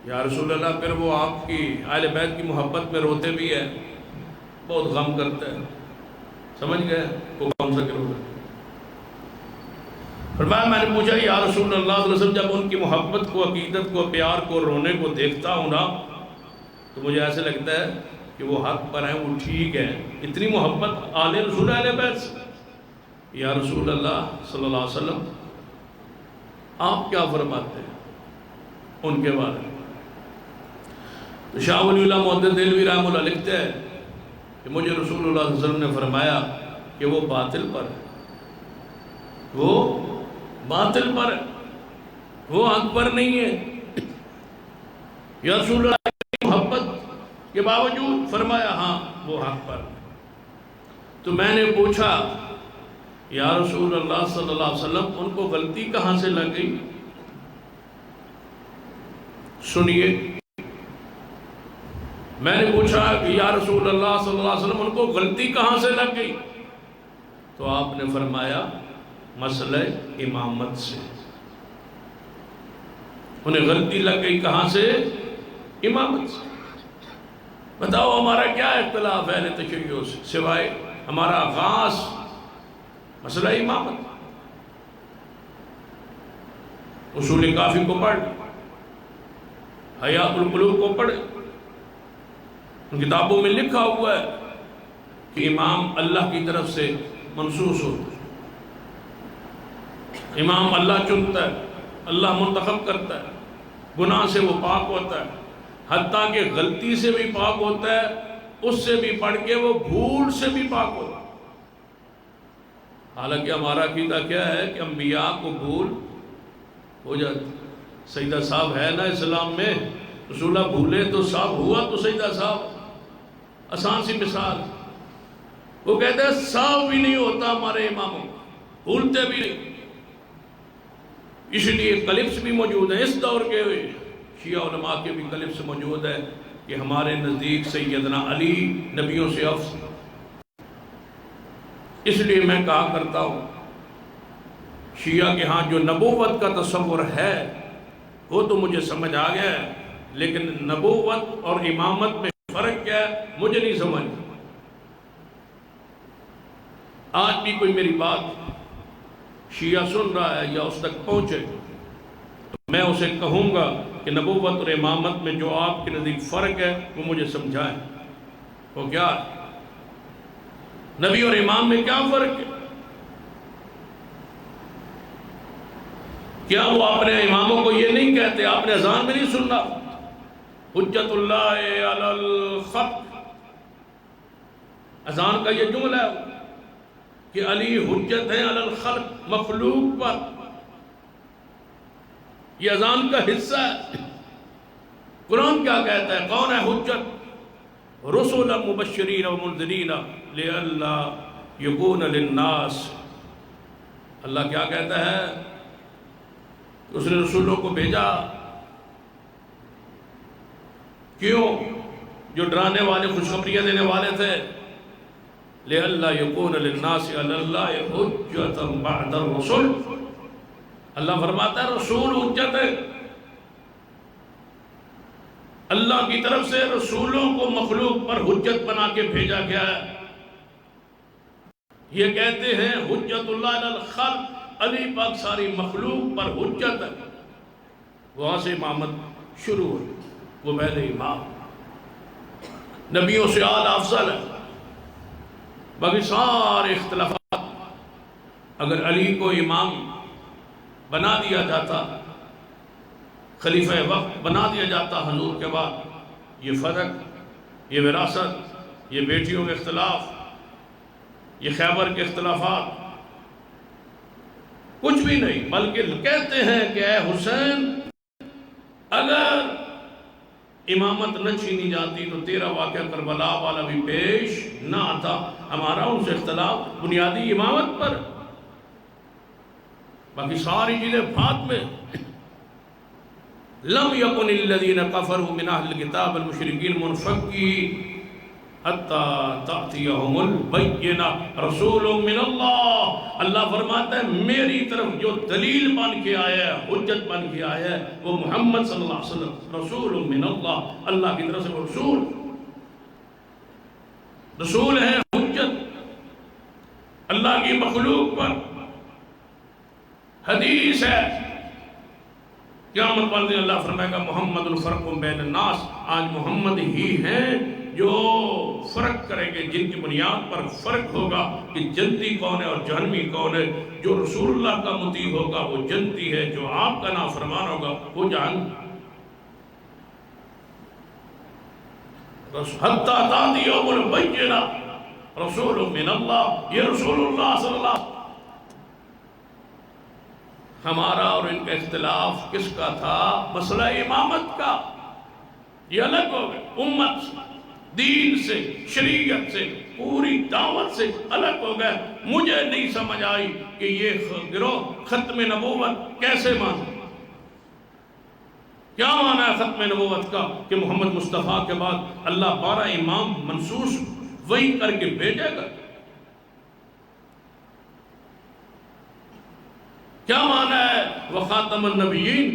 یا رسول اللہ پھر وہ آپ کی اہل بیت کی محبت میں روتے بھی ہے، بہت غم کرتا ہے. سمجھ گئے وہ کون سا گروہ ہے؟ فرمایا میں نے پوچھا یا رسول اللہ صلی اللہ علیہ وسلم جب ان کی محبت کو، عقیدت کو، پیار کو، رونے کو دیکھتا ہوں نا تو مجھے ایسے لگتا ہے کہ وہ حق پر ہیں، وہ ٹھیک ہے. اتنی محبت آل رسول اہل بیت سے. یا رسول اللہ صلی اللہ علیہ وسلم آپ کیا فرماتے ہیں ان کے بارے میں؟ تو شاہ ولی اللہ محدث دہلوی رحمہ اللہ لکھتے ہیں کہ مجھے رسول اللہ صلی اللہ علیہ وسلم نے فرمایا کہ وہ باطل پر ہے، وہ باطل پر ہے، وہ حق پر نہیں ہے. یا رسول اللہ کی محبت کے باوجود فرمایا ہاں وہ حق پر ہے. تو میں نے پوچھا یا رسول اللہ صلی اللہ علیہ وسلم ان کو غلطی کہاں سے لگ گئی؟ سنیے، میں نے پوچھا کہ یا رسول اللہ صلی اللہ علیہ وسلم ان کو غلطی کہاں سے لگ گئی؟ تو آپ نے فرمایا مسئلہ امامت سے. انہیں غلطی لگ گئی کہاں سے؟ امامت سے. بتاؤ ہمارا کیا اختلاف ہے اہل تشیع سے سوائے ہمارا خاص مسئلہ امامت. اصول کافی کو پڑھ، حیات القلوب کو پڑھ، ان کتابوں میں لکھا ہوا ہے کہ امام اللہ کی طرف سے منصوص ہوتا ہے. امام اللہ چنتا ہے، اللہ منتخب کرتا ہے، گناہ سے وہ پاک ہوتا ہے، حتیٰ کہ غلطی سے بھی پاک ہوتا ہے، اس سے بھی پڑھ کے وہ بھول سے بھی پاک ہوتا ہے. حالانکہ ہمارا عقیدہ کیا ہے کہ انبیاء کو بھول ہو جاتی. سیدہ صاحب ہے نا اسلام میں، رسول اللہ بھولے تو صاحب ہوا تو سیدہ صاحب. آسان سی مثال، وہ کہتے ہیں صاحب بھی نہیں ہوتا ہمارے اماموں، بھولتے بھی نہیں. اس لیے کلپس بھی موجود ہیں اس دور کے شیعہ علماء کے بھی کلپس موجود ہے کہ ہمارے نزدیک سیدنا علی نبیوں سے افضل. اس لیے میں کہا کرتا ہوں شیعہ کے ہاں جو نبوت کا تصور ہے وہ تو مجھے سمجھ آ گیا ہے، لیکن نبوت اور امامت میں فرق کیا ہے مجھے نہیں سمجھ. آج بھی کوئی میری بات شیعہ سن رہا ہے یا اس تک پہنچے تو میں اسے کہوں گا کہ نبوت اور امامت میں جو آپ کے نزدیک فرق ہے وہ مجھے سمجھائیں. وہ کیا ہے؟ نبی اور امام میں کیا فرق ہے؟ کیا وہ اپنے اماموں کو یہ نہیں کہتے؟ آپ نے اذان میں نہیں سننا حجت اللہ علی الخلق؟ اذان کا یہ جملہ ہے کہ علی حجت ہے علی الخلق، مخلوق پر. یہ اذان کا حصہ ہے. قرآن کیا کہتا ہے؟ کون ہے حجت؟ رسولا مبشرین و منذرین لئلا یکون للناس. اللہ کیا کہتا ہے؟ اس نے رسولوں کو بھیجا کیوں؟ جو ڈرانے والے، خوشخبریاں دینے والے تھے. لئلا یکون للناس علی اللہ حجۃ بعد الرسل. اللہ فرماتا ہے رسول حجت ہے. اللہ کی طرف سے رسولوں کو مخلوق پر حجت بنا کے بھیجا گیا ہے. یہ کہتے ہیں حجت اللہ علی الخلق، علی پاک ساری مخلوق پر حجت ہے. وہاں سے امامت شروع ہوئی. وہ پہلے امام، نبیوں سے اعلیٰ افضل ہے. باقی سارے اختلافات اگر علی کو امام بنا دیا جاتا، خلیفہ وقت بنا دیا جاتا حضور کے بعد، یہ فرق، یہ وراثت، یہ بیٹیوں کے اختلاف، یہ خیبر کے اختلافات کچھ بھی نہیں. بلکہ کہتے ہیں کہ اے حسین اگر امامت نہ چھینی جاتی تو تیرا واقعہ کربلا والا بھی پیش نہ آتا. ہمارا ان سے اختلاف بنیادی امامت پر، باقی ساری چیزیں بات میں. لم یکن الذین کفروا من اہل الکتاب المشرکین منفکی حتی تأتیہم البینہ رسول من اللہ، اللہ فرماتا ہے میری طرف جو دلیل بن کے آیا ہے، حجت بن کے آیا ہے، وہ محمد صلی اللہ علیہ وسلم رسول من اللہ، اللہ کی طرف سے وہ رسول ہے، حجت اللہ کی مخلوق پر، حدیث ہے۔ قیامت والے دن اللہ فرمائے گا محمد الفرق بین الناس، آج محمد ہی ہیں جو فرق کریں گے، جن کی بنیاد پر فرق ہوگا کہ جنتی کون ہے اور جہنمی کون ہے۔ جو رسول اللہ کا مطیع ہوگا وہ جنتی ہے، جو آپ کا نافرمان ہوگا وہ جہنم۔ حتی تأتیہم البینہ رسول من اللہ، یہ رسول اللہ صلی اللہ علیہ وسلم۔ ہمارا اور ان کا اختلاف کس کا تھا؟ مسئلہ امامت کا، یہ الگ ہو گئے، امت سے، دین سے، شریعت سے، پوری دعوت سے الگ ہو گئے۔ مجھے نہیں سمجھ آئی کہ یہ گروہ ختم نبوت کیسے مانا، کیا مانا ہے ختم نبوت کا کہ محمد مصطفیٰ کے بعد اللہ 12 امام منصوص وہی کر کے بھیجے گا؟ کیا مانا ہے وخاتم النبیین؟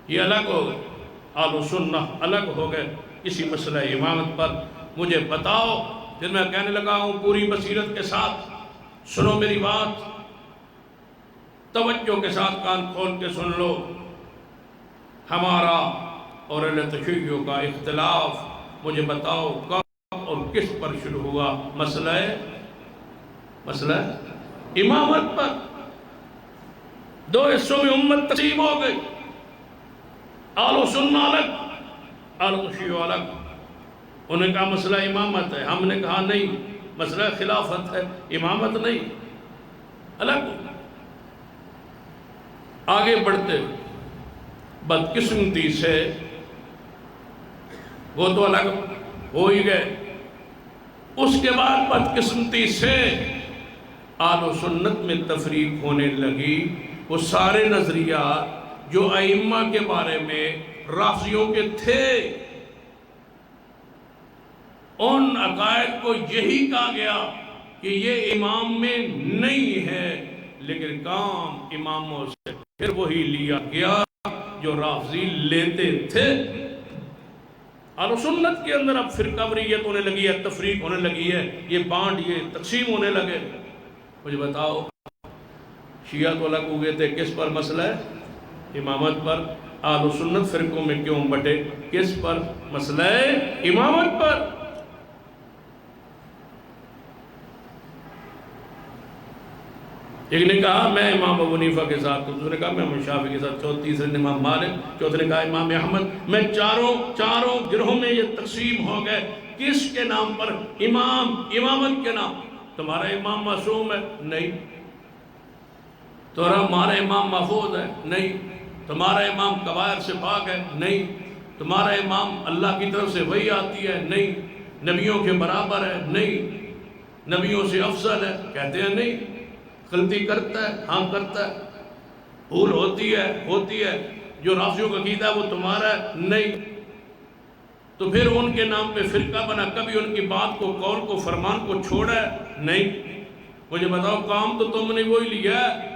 یہ الگ ہو گئے، اہل سنہ الگ ہو گئے اسی مسئلہ امامت پر۔ مجھے بتاؤ، پھر میں کہنے لگا ہوں پوری بصیرت کے ساتھ سنو میری بات، توجہ کے ساتھ کان کھول کے سن لو۔ ہمارا اور اہل تشیع کا اختلاف، مجھے بتاؤ کب اور کس پر شروع ہوا؟ مسئلہ امامت پر۔ دو حصوں میں امت تقسیم ہو گئی، اہل سنہ الگ، اہل تشیع الگ۔ انہوں نے کہا مسئلہ امامت ہے، ہم نے کہا نہیں، مسئلہ خلافت ہے، امامت نہیں، الگ۔ آگے بڑھتے بدقسمتی سے وہ تو الگ ہو ہی گئے، اس کے بعد بدقسمتی سے اہل سنت میں تفریق ہونے لگی۔ وہ سارے نظریات جو ائمہ کے بارے میں رافضیوں کے تھے، ان عقائد کو یہی کہا گیا کہ یہ امام میں نہیں ہے، لیکن کام اماموں سے پھر وہی لیا گیا جو رافضی لیتے تھے۔ اہل سنت کے اندر اب فرقہ واریت ہونے لگی ہے، تفریق ہونے لگی ہے، یہ بانٹ، یہ تقسیم ہونے لگے۔ مجھے بتاؤ، شیعہ تو الگ ہو گئے تھے کس پر؟ مسئلہ امامت پر۔ اہل سنت فرقوں میں کیوں بٹے؟ کس پر؟ مسئلہ امامت پر۔ ایک نے کہا میں امام ابو حنیفہ کے ساتھ، دوسرے نے کہا میں امام شافعی کے ساتھ، تیسرے نے امام مالک، چوتھے نے کہا امام احمد۔ میں چاروں گروہوں میں یہ تقسیم ہو گئے۔ کس کے نام پر؟ امامت کے نام۔ تمہارا امام معصوم ہے؟ نہیں۔ تمہارا امام محفوظ ہے؟ نہیں۔ تمہارا امام کبائر سے پاک ہے؟ نہیں۔ تمہارا امام اللہ کی طرف سے وحی آتی ہے؟ نہیں۔ نبیوں کے برابر ہے؟ نہیں۔ نبیوں سے افضل ہے؟ کہتے ہیں نہیں۔ غلطی کرتا ہے؟ ہاں کرتا ہے۔ بھول ہوتی ہے۔ جو رافضیوں کا عقیدہ ہے وہ تمہارا ہے؟ نہیں۔ تو پھر ان کے نام پہ فرقہ بنا، کبھی ان کی بات کو، قول کو، فرمان کو چھوڑا ہے؟ نہیں۔ مجھے بتاؤ، کام تو تم نے وہی لیا ہے۔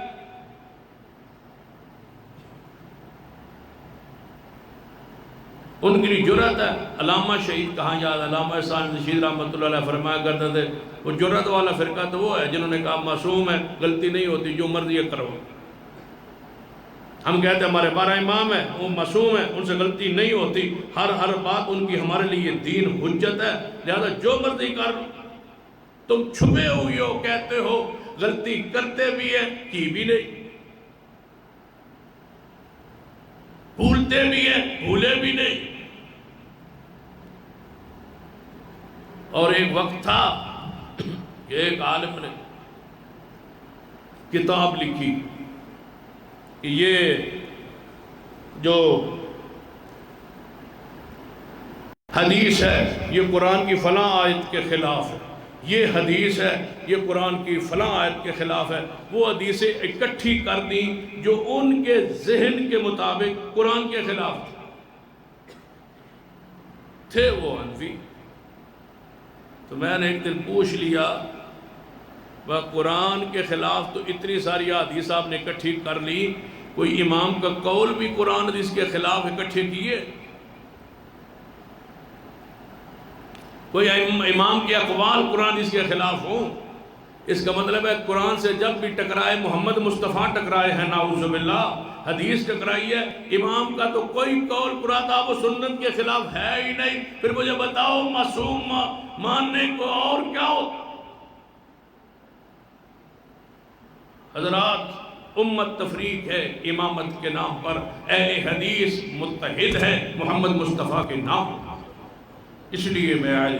ان کی جرات ہے۔ علامہ شہید کہاں یاد، علامہ احسان رشید رحمۃ اللہ علیہ فرمایا کرتے تھے، وہ جرات والا فرقہ تو وہ ہے جنہوں نے کہا معصوم ہے، غلطی نہیں ہوتی، جو مرضی کرو۔ ہم کہتے ہیں ہمارے 12 امام ہیں، وہ معصوم ہیں، ان سے غلطی نہیں ہوتی، ہر بات ان کی ہمارے لیے دین حجت ہے، لہذا جو مرضی کر۔ تم چھپے ہوئی ہو، کہتے ہو غلطی کرتے بھی ہیں، کی بھی نہیں، بھولتے بھی ہیں، بھولے بھی نہیں۔ اور ایک وقت تھا کہ ایک عالم نے کتاب لکھی کہ یہ جو حدیث ہے یہ قرآن کی فلاں آیت کے خلاف ہے، یہ حدیث ہے یہ قرآن کی فلاں آیت کے خلاف ہے۔ وہ حدیثیں اکٹھی کر دیں جو ان کے ذہن کے مطابق قرآن کے خلاف تھی۔ تھے وہ حنفی. تو میں نے ایک دن پوچھ لیا، وہ قرآن کے خلاف تو اتنی ساری حدیث آپ نے اکٹھی کر لی، کوئی امام کا قول بھی قرآن حدیث کے خلاف اکٹھے کیے؟ کوئی امام کے اقوال قرآن حدیث کے خلاف ہوں؟ اس کا مطلب ہے قرآن سے جب بھی ٹکرائے، محمد مصطفیٰ ٹکرائے ہیں نعوذ باللہ، حدیث ٹکرائی ہے، امام کا تو کوئی قول قرآن و سنت کے خلاف ہے ہی نہیں. پھر مجھے بتاؤ معصوم ماننے کو اور کیا ہوتا؟ حضرات، امت تفریق ہے امامت کے نام پر، اہل حدیث متحد ہے محمد مصطفیٰ کے نام. اس لیے میں آج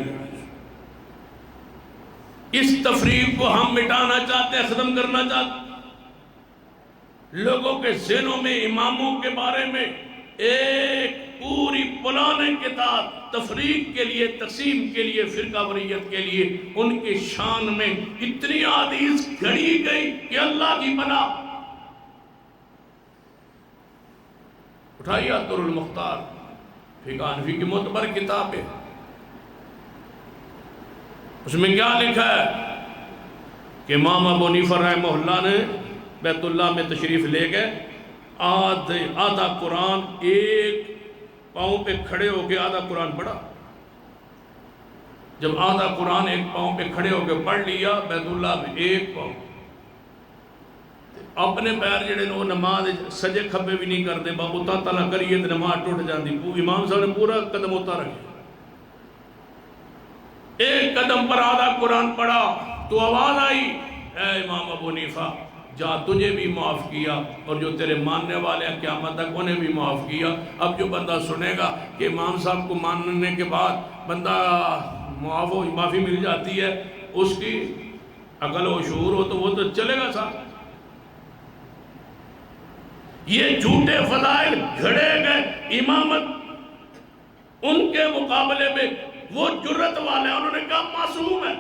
اس تفریق کو ہم مٹانا چاہتے ہیں، ختم کرنا چاہتے ہیں. لوگوں کے ذہنوں میں اماموں کے بارے میں ایک پوری پلانے کے ساتھ تفریق کے لیے، تقسیم کے لیے، فرقہ واریت کے لیے ان کی شان میں اتنی حدیث گھڑی گئی کہ اللہ کی پناہ. اٹھائیے در المختار، فقہ حنفی کی معتبر کتاب ہے. اس میں کیا لکھا ہے کہ امام ابو حنیفہ رحمہ اللہ نے بیت اللہ میں تشریف لے گئے، آدھا قرآن ایک پاؤں پہ کھڑے ہو کے آدھا قرآن پڑھا. جب آدھا قرآن ایک پاؤں پہ کھڑے ہو کے پڑھ لیا بیت اللہ میں ایک پاؤں، اپنے پیر جڑے نے وہ نماز سجے کھبے بھی نہیں کرتے، اتنا تلا کریے تو نماز ٹوٹ جاتی. امام صاحب نے پورا قدم اتار رکھے، ایک قدم پر آدھا قرآن پڑھا تو آواز آئی، اے امام ابو حنیفہ، جا تجھے بھی معاف کیا اور جو تیرے ماننے والے ہیں قیامت تک انہیں بھی معاف کیا. اب جو بندہ سنے گا کہ امام صاحب کو ماننے کے بعد بندہ معافی مل جاتی ہے، اس کی عقل و شعور ہو تو وہ تو چلے گا ساتھ. یہ جھوٹے فضائل گھڑے گئے امامت، ان کے مقابلے میں وہ جرت والے ہیں، انہوں نے کہا معصوم ہے،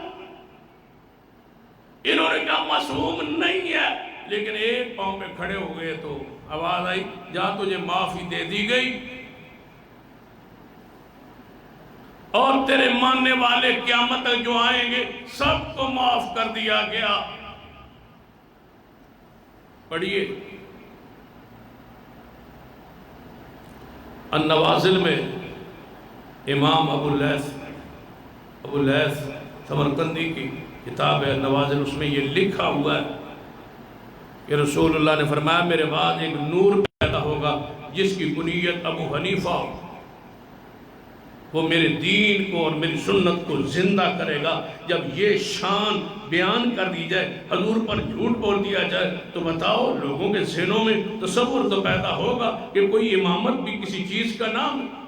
انہوں نے کہا معصوم نہیں ہے. لیکن ایک پاؤں پہ کھڑے ہو گئے تو آواز آئی، جا تجھے معافی دے دی گئی اور تیرے ماننے والے قیامت تک جو آئیں گے سب کو معاف کر دیا گیا. پڑھیے النوازل میں امام ابو اللیث سمرقندی کی کتاب ہے النوازل، اس میں یہ لکھا ہوا ہے کہ رسول اللہ نے فرمایا میرے بعد ایک نور پیدا ہوگا جس کی کنیت ابو حنیفہ ہو، وہ میرے دین کو اور میری سنت کو زندہ کرے گا. جب یہ شان بیان کر دی جائے، حضور پر جھوٹ بول دیا جائے، تو بتاؤ لوگوں کے ذہنوں میں تصور تو پیدا ہوگا کہ کوئی امامت بھی کسی چیز کا نام ہے.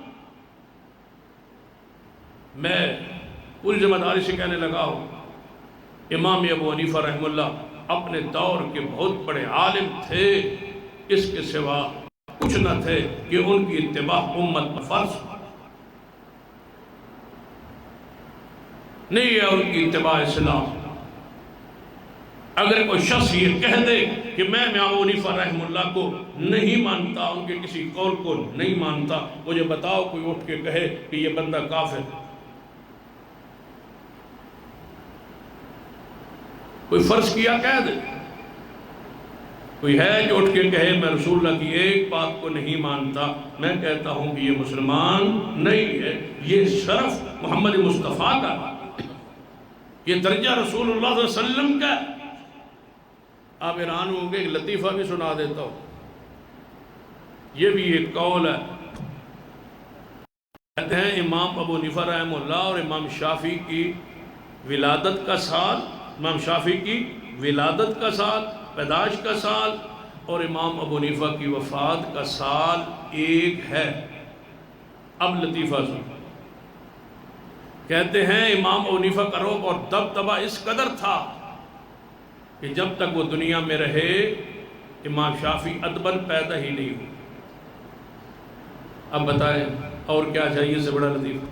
میں پوری ذمہ داری سے کہنے لگا ہوں، امام ابو حنیفہ رحمہ اللہ اپنے دور کے بہت بڑے عالم تھے، اس کے سوا کچھ نہ تھے کہ ان کی اتباع امت پر فرض نہیں ہے، ان کی اتباع اسلام. اگر کوئی شخص یہ کہہ دے کہ میں ابو حنیفہ رحمہ اللہ کو نہیں مانتا، ان کے کسی قول کو نہیں مانتا، مجھے بتاؤ کوئی اٹھ کے کہے کہ یہ بندہ کافر ہے؟ کوئی فرض کیا کہہ دے؟ کوئی ہے جو اٹھ کے کہے میں رسول اللہ کی ایک بات کو نہیں مانتا؟ میں کہتا ہوں کہ یہ مسلمان نہیں ہے، یہ شرف محمد مصطفیٰ کا، یہ درجہ رسول اللہ صلی اللہ علیہ وسلم کا. آپ حیران ہوں گے، ایک لطیفہ بھی سنا دیتا ہوں. یہ بھی ایک قول ہے، کہتے ہیں امام ابو حنیفہ رحمہ اللہ اور امام شافعی کی ولادت کا سال، امام شافعی کی ولادت کا سال، پیدائش کا سال، اور امام ابو حنیفہ کی وفات کا سال ایک ہے. اب لطیفہ سن، کہتے ہیں امام ابو حنیفہ کا رعب اور دبدبہ اس قدر تھا کہ جب تک وہ دنیا میں رہے امام شافعی ادباً پیدا ہی نہیں ہوئے. اب بتائیں اور کیا چاہیے سے بڑا لطیفہ؟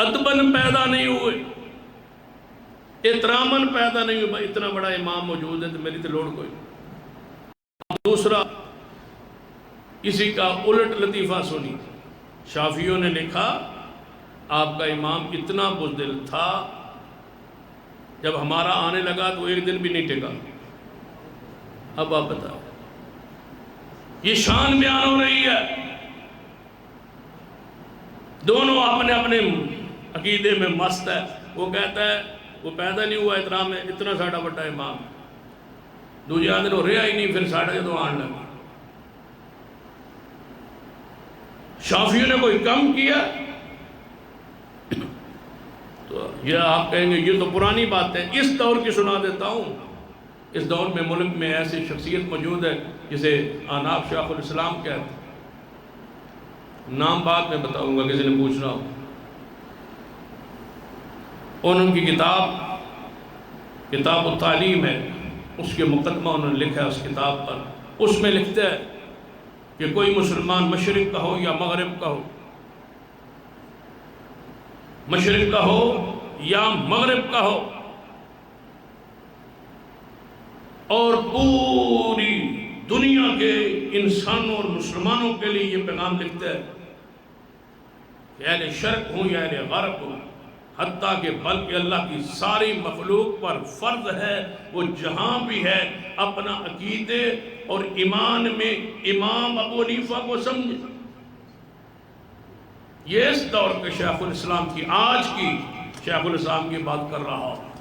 ادباً پیدا نہیں ہوئے، احتراماً پیدا نہیں ہوئے. اتنا بڑا امام موجود ہے تو میری تو لوڑ کوئی. دوسرا اسی کا الٹ لطیفہ سنی، شافعیوں نے لکھا آپ کا امام اتنا بزدل تھا، جب ہمارا آنے لگا تو ایک دن بھی نہیں ٹکا۔ اب آپ بتائیں، یہ شان بیان ہو رہی ہے، دونوں اپنے اپنے عقیدے میں مست ہے۔ وہ کہتا ہے وہ پیدا نہیں ہوا اتنا میں، اتنا ساڑھا بڑا امام، دوجے آدھے وہ رہا ہی نہیں، پھر ساڑھا جدو آن لگا۔ شافعیوں نے کوئی کم کیا تو یہ آپ کہیں گے یہ تو پرانی بات ہے۔ اس دور کی سنا دیتا ہوں۔ اس دور میں ملک میں ایسی شخصیت موجود ہے جسے آناب شیخ الاسلام کہتے ہیں، نام بعد میں بتاؤں گا کسی نے پوچھ رہا ہو۔ ان کی کتاب التعلیم ہے، اس کے مقدمہ انہوں نے لکھا ہے اس کتاب پر۔ اس میں لکھتے ہیں کہ کوئی مسلمان مشرق کا ہو یا مغرب کا ہو، مشرق کا ہو یا مغرب کا ہو، اور پوری دنیا کے انسانوں اور مسلمانوں کے لیے یہ پیغام لکھتا ہے کہ اہل شرق ہوں یا اہل غرب ہوں، حتیٰ کہ بلکہ اللہ کی ساری مخلوق پر فرض ہے وہ جہاں بھی ہے اپنا عقیدے اور ایمان میں امام ابو حنیفہ کو سمجھے۔ یہ اس دور کے شیخ الاسلام کی، آج کی شیخ الاسلام کی بات کر رہا ہوں۔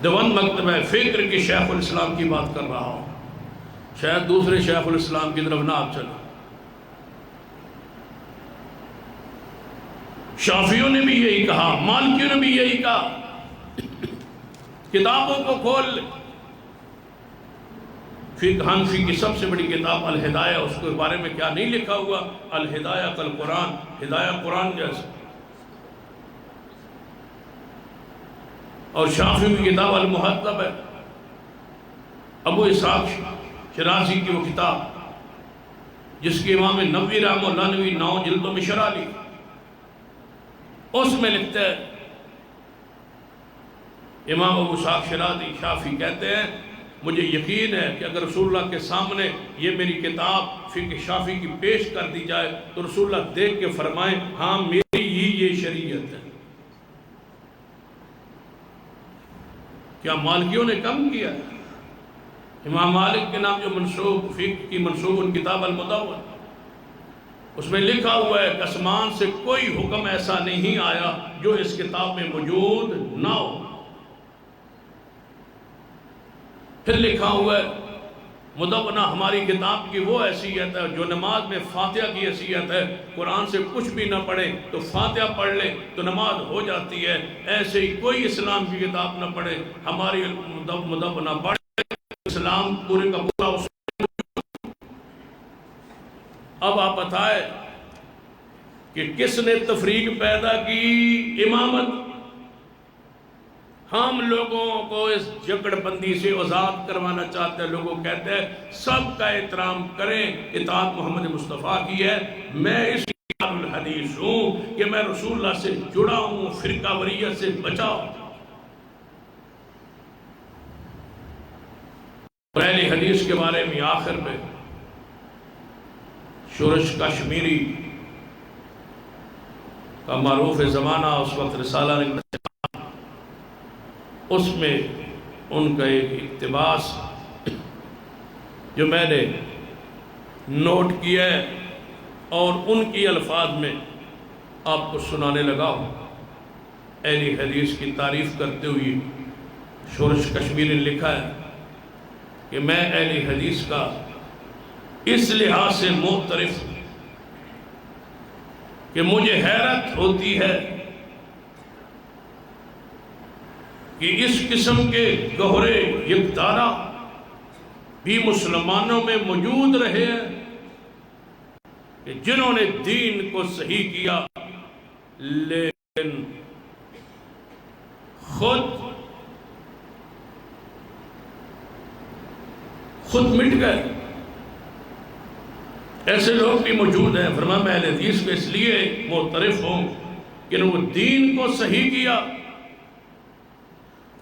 دیوبند مکتبہ فکر کی شیخ الاسلام کی بات کر رہا ہوں، شاید دوسرے شیخ الاسلام کی طرف نہ آپ چلیں۔ شافعیوں نے بھی یہی کہا، مالکیوں نے بھی یہی کہا۔ کتابوں کو کھول لے، فقہ حنفی کی سب سے بڑی کتاب الہدایہ، اس کے بارے میں کیا نہیں لکھا ہوا؟ الہدایہ کل قرآن، ہدایہ قرآن جیسا۔ اور شافعی کی کتاب المہذب ہے، ابو اسحاق شرازی کی وہ کتاب جس کے امام نووی رحمہ اللہ نے بھی 9 جلدوں میں شرح لی، اس میں لکھتے ہیں امام ابو اسحاق شرازی شافعی کہتے ہیں مجھے یقین ہے کہ اگر رسول اللہ کے سامنے یہ میری کتاب فقہ شافعی کی پیش کر دی جائے تو رسول اللہ دیکھ کے فرمائیں ہاں میری ہی یہ شریعت ہے۔ کیا مالکیوں نے کم کیا ہے؟ امام مالک کے نام جو منسوب فقہ کی منسوب ان کتاب المدون، اس میں لکھا ہوا ہے کہ آسمان سے کوئی حکم ایسا نہیں آیا جو اس کتاب میں موجود نہ ہو۔ پھر لکھا ہوا ہے مدونہ ہماری کتاب کی وہ حیثیت ہے جو نماز میں فاتحہ کی حیثیت ہے، قرآن سے کچھ بھی نہ پڑھے تو فاتحہ پڑھ لے تو نماز ہو جاتی ہے، ایسے ہی کوئی اسلام کی کتاب نہ پڑھے، ہماری مدونہ پڑھے اسلام پورے کا پورا۔ اب آپ بتائیں کہ کس نے تفریق پیدا کی؟ امامت۔ ہم لوگوں کو اس جکڑ بندی سے آزاد کروانا چاہتے ہیں۔ لوگوں کہتے ہیں سب کا احترام کریں، اطاعت محمد مصطفیٰ کی ہے۔ میں اس الحدیث ہوں کہ میں رسول اللہ سے جڑا ہوں، فرقہ وریت سے بچا ہوں۔ پہلی حدیث کے بارے میں آخر میں شورش کشمیری کا معروف زمانہ اس وقت رسالہ نے، اس میں ان کا ایک اقتباس جو میں نے نوٹ کیا ہے اور ان کی الفاظ میں آپ کو سنانے لگا ہوں۔ اہل حدیث کی تعریف کرتے ہوئے شورش کشمیری نے لکھا ہے کہ میں اہل حدیث کا اس لحاظ سے معترف ہوں کہ مجھے حیرت ہوتی ہے کہ اس قسم کے گہرے یکدارہ بھی مسلمانوں میں موجود رہے ہیں کہ جنہوں نے دین کو صحیح کیا لیکن خود مٹ گئے۔ ایسے لوگ بھی موجود ہیں۔ فرمایا میں اہل حدیث کو اس لیے معترف ہوں کہ وہ دین کو صحیح کیا،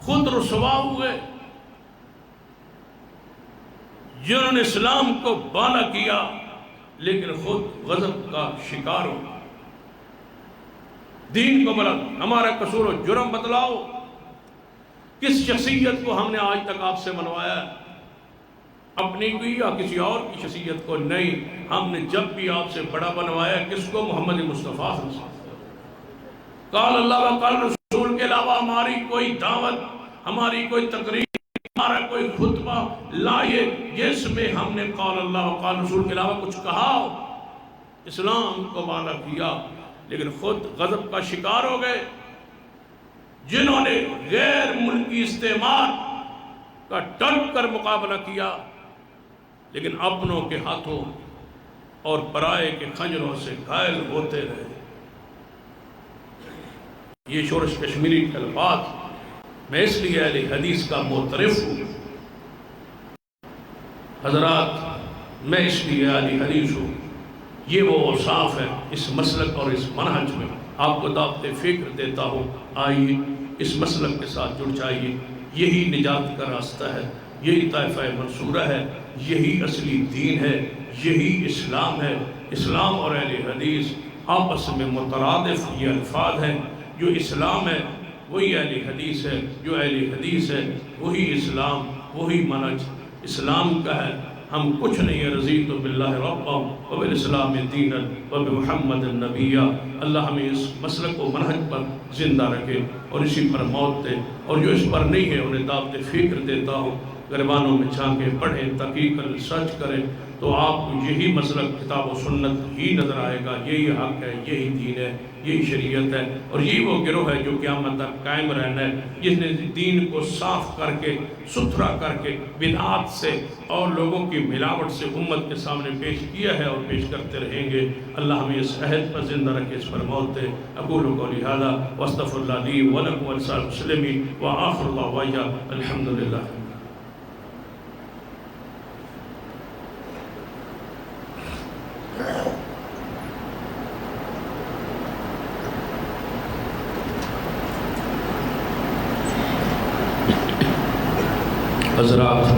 خود رسوا ہوئے، جنہوں نے اسلام کو بالا کیا لیکن خود غضب کا شکار ہو. دین کو بلند، ہمارا قصور و جرم بتلاؤ. کس شخصیت کو ہم نے آج تک آپ سے منوایا ہے؟ اپنی کی یا کسی اور کی شخصیت کو؟ نہیں. ہم نے جب بھی آپ سے بڑا بنوایا کس کو؟ محمد مصطفیٰ صلی اللہ علیہ وسلم. قال اللہ و قال رسول کے علاوہ ہماری کوئی دعوت، ہماری کوئی تقریر، ہمارا کوئی خطبہ لائے جس میں ہم نے قال اللہ و قال رسول کے علاوہ کچھ کہا ہو. اسلام کو بالا کیا لیکن خود غضب کا شکار ہو گئے. جنہوں نے غیر ملکی استعمار کا ڈٹ کر مقابلہ کیا لیکن اپنوں کے ہاتھوں اور پرائے کے خنجروں سے گھائل ہوتے رہے. یہ شورش کشمیری کے الفاظ میں اس لیے اہل حدیث کا معترف ہوں. حضرات میں اس لیے اہل حدیث ہوں. یہ وہ اوصاف ہے اس مسلک اور اس منہج میں. آپ کو دعوت فکر دیتا ہوں، آئیے اس مسلک کے ساتھ جڑ جائیے. یہی نجات کا راستہ ہے، یہی طائفہ منصورہ ہے، یہی اصلی دین ہے، یہی اسلام ہے. اسلام اور اہل حدیث آپس میں مترادف یہ الفاظ ہیں. جو اسلام ہے وہی اہل حدیث ہے، جو اہل حدیث ہے وہی اسلام، وہی منہج اسلام کا ہے. ہم کچھ نہیں ہے. رضیت باللہ ربا وبالاسلام دینا وبمحمد نبیا. اللہ ہمیں اس مسلک و منہج پر زندہ رکھے اور اسی پر موت دے. اور جو اس پر نہیں ہے انہیں دعوت فکر دیتا ہوں، گریبانوں میں جھانکیں، پڑھیں، تحقیق کریں، سرچ کریں تو آپ کو یہی مسلک کتاب و سنت ہی نظر آئے گا. یہی حق ہے، یہی دین ہے، یہی شریعت ہے. اور یہی وہ گروہ ہے جو قیامت تک قائم رہنا ہے، جس نے دین کو صاف کر کے، ستھرا کر کے، بدعات سے اور لوگوں کی ملاوٹ سے امت کے سامنے پیش کیا ہے اور پیش کرتے رہیں گے. اللہ ہمیں اس عہد پر زندہ رکھے، اس پر موت دے. اقول قولی ھذا واستغفر اللہ لی ولکم ولسائر المسلمین وآخر دعوانا الحمدللہ. حضرات،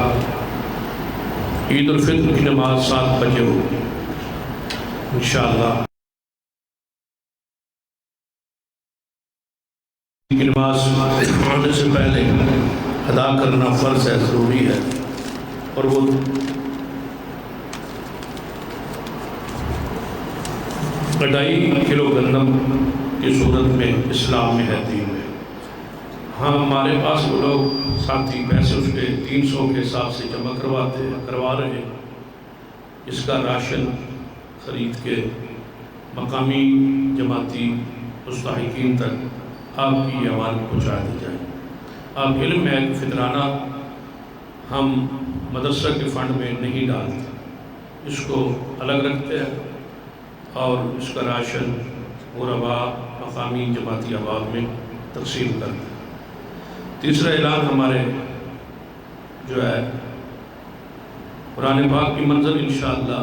عید الفطر کی نماز 7 بجے ہوگی انشاءاللہ. کی نماز ہونے سے پہلے ادا کرنا فرض ہے، ضروری ہے. اور وہ 2.5 کلو گندم کی صورت میں اسلام میں ہے، دین میں. ہاں ہمارے پاس وہ لوگ ساتھی پیسے اس کے 300 کے حساب سے جمع کروا رہے ہیں. اس کا راشن خرید کے مقامی جماعتی مستحقین تک آپ کی آواز پہنچا دی جائے. آپ علم ہے کہ فطرانہ ہم مدرسہ کے فنڈ میں نہیں ڈالتے، اس کو الگ رکھتے ہیں اور اس کا راشن غرباء مقامی جماعتی احباب میں تقسیم کرتے ہیں. تیسرا اعلان ہمارے جو ہے قرآن پاک کی منزل انشاءاللہ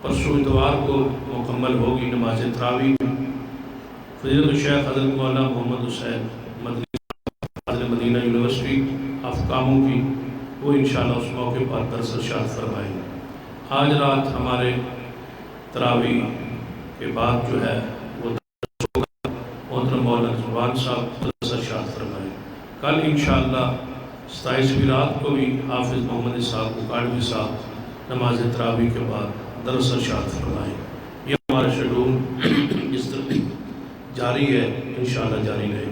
پرسوں اتوار کو مکمل ہوگی نماز تراویح میں. فضیلت الشیخ حضرت مولانا محمد حسین مدنی مدینہ یونیورسٹی آف کاموں کی وہ انشاءاللہ اس موقع پر درس ارشاد فرمائیں گے. آج رات ہمارے تراویح کے بعد جو ہے وہ درس ہوگا. محترم مولانا زبان صاحب درس ارشاد فرمائیں. کل انشاءاللہ 27ویں رات کو بھی حافظ محمد صاحب اکاڑوی صاحب نماز تراویح کے بعد درس ارشاد فرمائیں. یہ ہمارا شیڈول اس طرح جاری ہے، انشاءاللہ جاری رہے.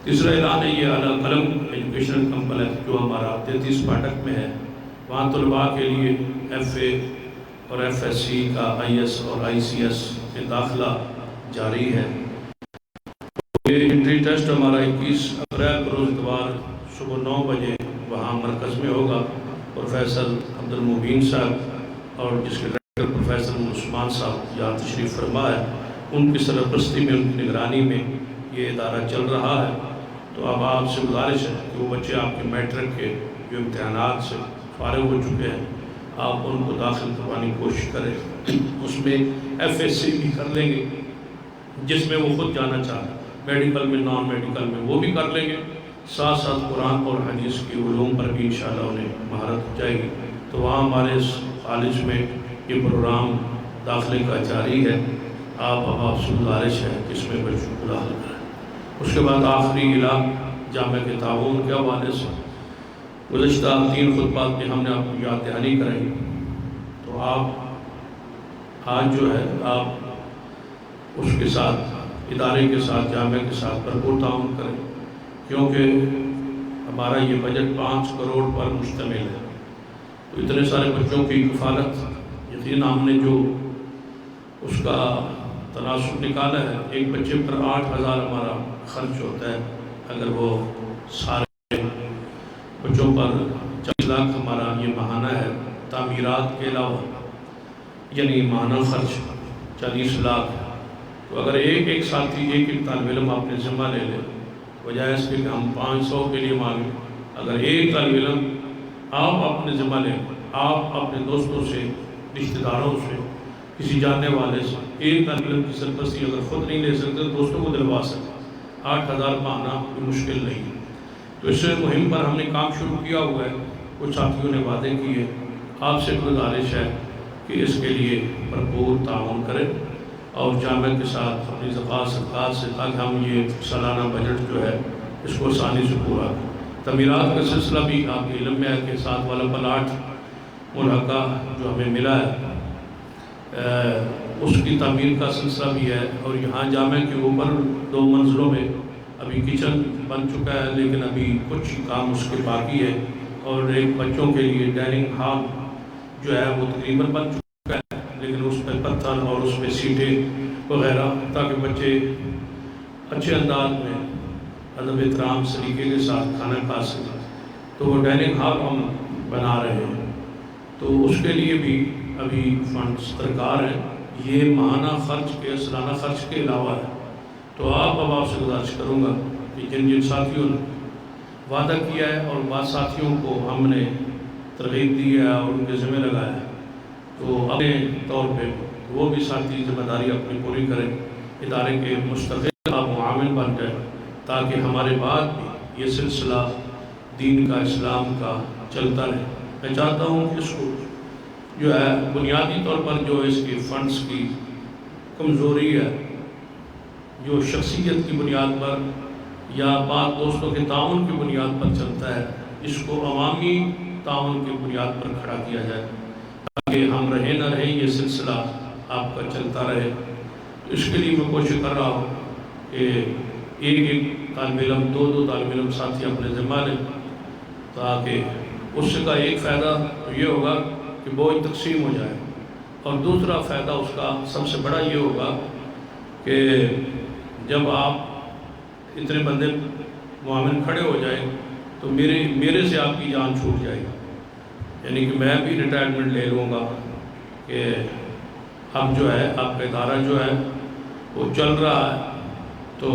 تیسرا اعلان ہے یہ اعلیٰ قلم ایجوکیشنل کمپلیکس جو ہمارا 33 پھاٹک میں ہے، وہاں طلباء کے لیے FA اور FSC کا IS اور ICS میں داخلہ جاری ہے. یہ انٹری ٹیسٹ ہمارا 21 اپریل کو روز اتوار صبح 9 بجے وہاں مرکز میں ہوگا. پروفیسر عبد المبین صاحب اور جس کے ڈائریکٹر پروفیسر عثمان صاحب یہاں تشریف فرما ہے، ان کی سرپرستی میں، ان کی نگرانی میں یہ ادارہ چل رہا ہے. تو اب آپ سے گزارش ہے کہ وہ بچے آپ کے میٹرک کے جو امتحانات سے فارغ ہو چکے ہیں آپ ان کو داخل کروانے کی کوشش کریں. اس میں FSC بھی کر لیں گے جس میں وہ خود جانا چاہتے ہیں، میڈیکل میں، نان میڈیکل میں وہ بھی کر لیں گے. ساتھ ساتھ قرآن اور حدیث کی علوم پر بھی انشاءاللہ انہیں مہارت ہو جائے گی. تو وہاں ہمارے اس کالج میں یہ پروگرام داخلے کا جاری ہے، آپ سے گزارش ہے کہ اس میں بچوں کو داخل کریں۔ اس کے بعد آخری اعلان جامعہ کے تعاون کے حوالے سے گزشتہ 3 خطبات میں ہم نے آپ کو یاد دہانی کرائی، تو آپ آج جو ہے آپ اس کے ساتھ ادارے کے ساتھ جامعہ کے ساتھ بھرپور تعاون کریں، کیونکہ ہمارا یہ بجٹ 5 کروڑ پر مشتمل ہے، تو اتنے سارے بچوں کی کفالت یقیناً ہم نے جو اس کا تناسب نکالا ہے، ایک بچے پر 8,000 ہمارا خرچ ہوتا ہے، اگر وہ سارے بچوں پر 40 لاکھ ہمارا یہ ماہانہ ہے تعمیرات کے علاوہ، یعنی ماہانہ خرچ 40 لاکھ، تو اگر ایک ساتھی ایک طالب علم اپنے ذمہ لے لے، بجائے اس کے کہ ہم 500 کے لیے مانگیں، اگر ایک طالب علم آپ اپنے ذمہ لیں، آپ اپنے دوستوں سے، رشتہ داروں سے، کسی جاننے والے سے ایک طالب علم کی سرپرستی اگر خود نہیں لے سکتے، دوستوں کو دلوا سکتے، 8,000 ماہانہ کوئی مشکل نہیں ہے۔ تو اس مہم پر ہم نے کام شروع کیا ہوا ہے، کچھ ساتھیوں نے وعدے کیے، آپ سے گزارش ہے کہ اس کے لیے بھرپور تعاون کریں اور جامعہ کے ساتھ اپنی زکوٰۃ صدقات سے، تاکہ ہم یہ سالانہ بجٹ جو ہے اس کو آسانی سے پورا کریں۔ تعمیرات کا سلسلہ بھی آپ کے علم میں ہے کہ 7 والا پلاٹ ملحقہ جو ہمیں ملا ہے، اس کی تعمیر کا سلسلہ بھی ہے، اور یہاں جامعہ کے اوپر 2 منزلوں میں ابھی کچن بن چکا ہے، لیکن ابھی کچھ کام اس کے باقی ہے، اور ایک بچوں کے لیے ڈائننگ ہال جو ہے وہ تقریباً بن چکا ہے، لیکن اس پہ پتھر اور اس پہ سیٹیں وغیرہ، تاکہ بچے اچھے انداز میں ادب احترام سلیقے کے ساتھ کھانا کھا سکیں، تو وہ ڈائننگ ہال ہم بنا رہے ہیں، تو اس کے لیے بھی ابھی فنڈز درکار ہیں، یہ ماہانہ خرچ کے سالانہ خرچ کے علاوہ ہے۔ تو آپ سے گزارش کروں گا کہ جن ساتھیوں نے وعدہ کیا ہے اور بعض ساتھیوں کو ہم نے ترغیب دی ہے اور ان کے ذمہ لگایا ہے، تو اپنے طور پہ وہ بھی ساتھی ذمہ داری اپنی پوری کریں، ادارے کے مستقل معاون بن جائیں، تاکہ ہمارے بعد بھی یہ سلسلہ دین کا، اسلام کا چلتا رہے۔ میں چاہتا ہوں کہ اس کو جو ہے بنیادی طور پر جو اس کی فنڈز کی کمزوری ہے، جو شخصیت کی بنیاد پر یا بعض دوستوں کے تعاون کی بنیاد پر چلتا ہے، اس کو عوامی تعاون کی بنیاد پر کھڑا کیا جائے، تاکہ ہم رہیں نہ رہیں یہ سلسلہ آپ کا چلتا رہے۔ اس کے لیے میں کوشش کر رہا ہوں کہ ایک طالب علم، 2 طالب علم ساتھی اپنے ذمہ لیں، تاکہ اس کا ایک فائدہ تو یہ ہوگا کہ بوجھ تقسیم ہو جائے، اور دوسرا فائدہ اس کا سب سے بڑا یہ ہوگا کہ جب آپ اتنے بندے معاون کھڑے ہو جائیں تو میرے سے آپ کی جان چھوٹ جائے گی، یعنی کہ میں بھی ریٹائرمنٹ لے لوں گا کہ اب جو ہے آپ کا ادارہ جو ہے وہ چل رہا ہے، تو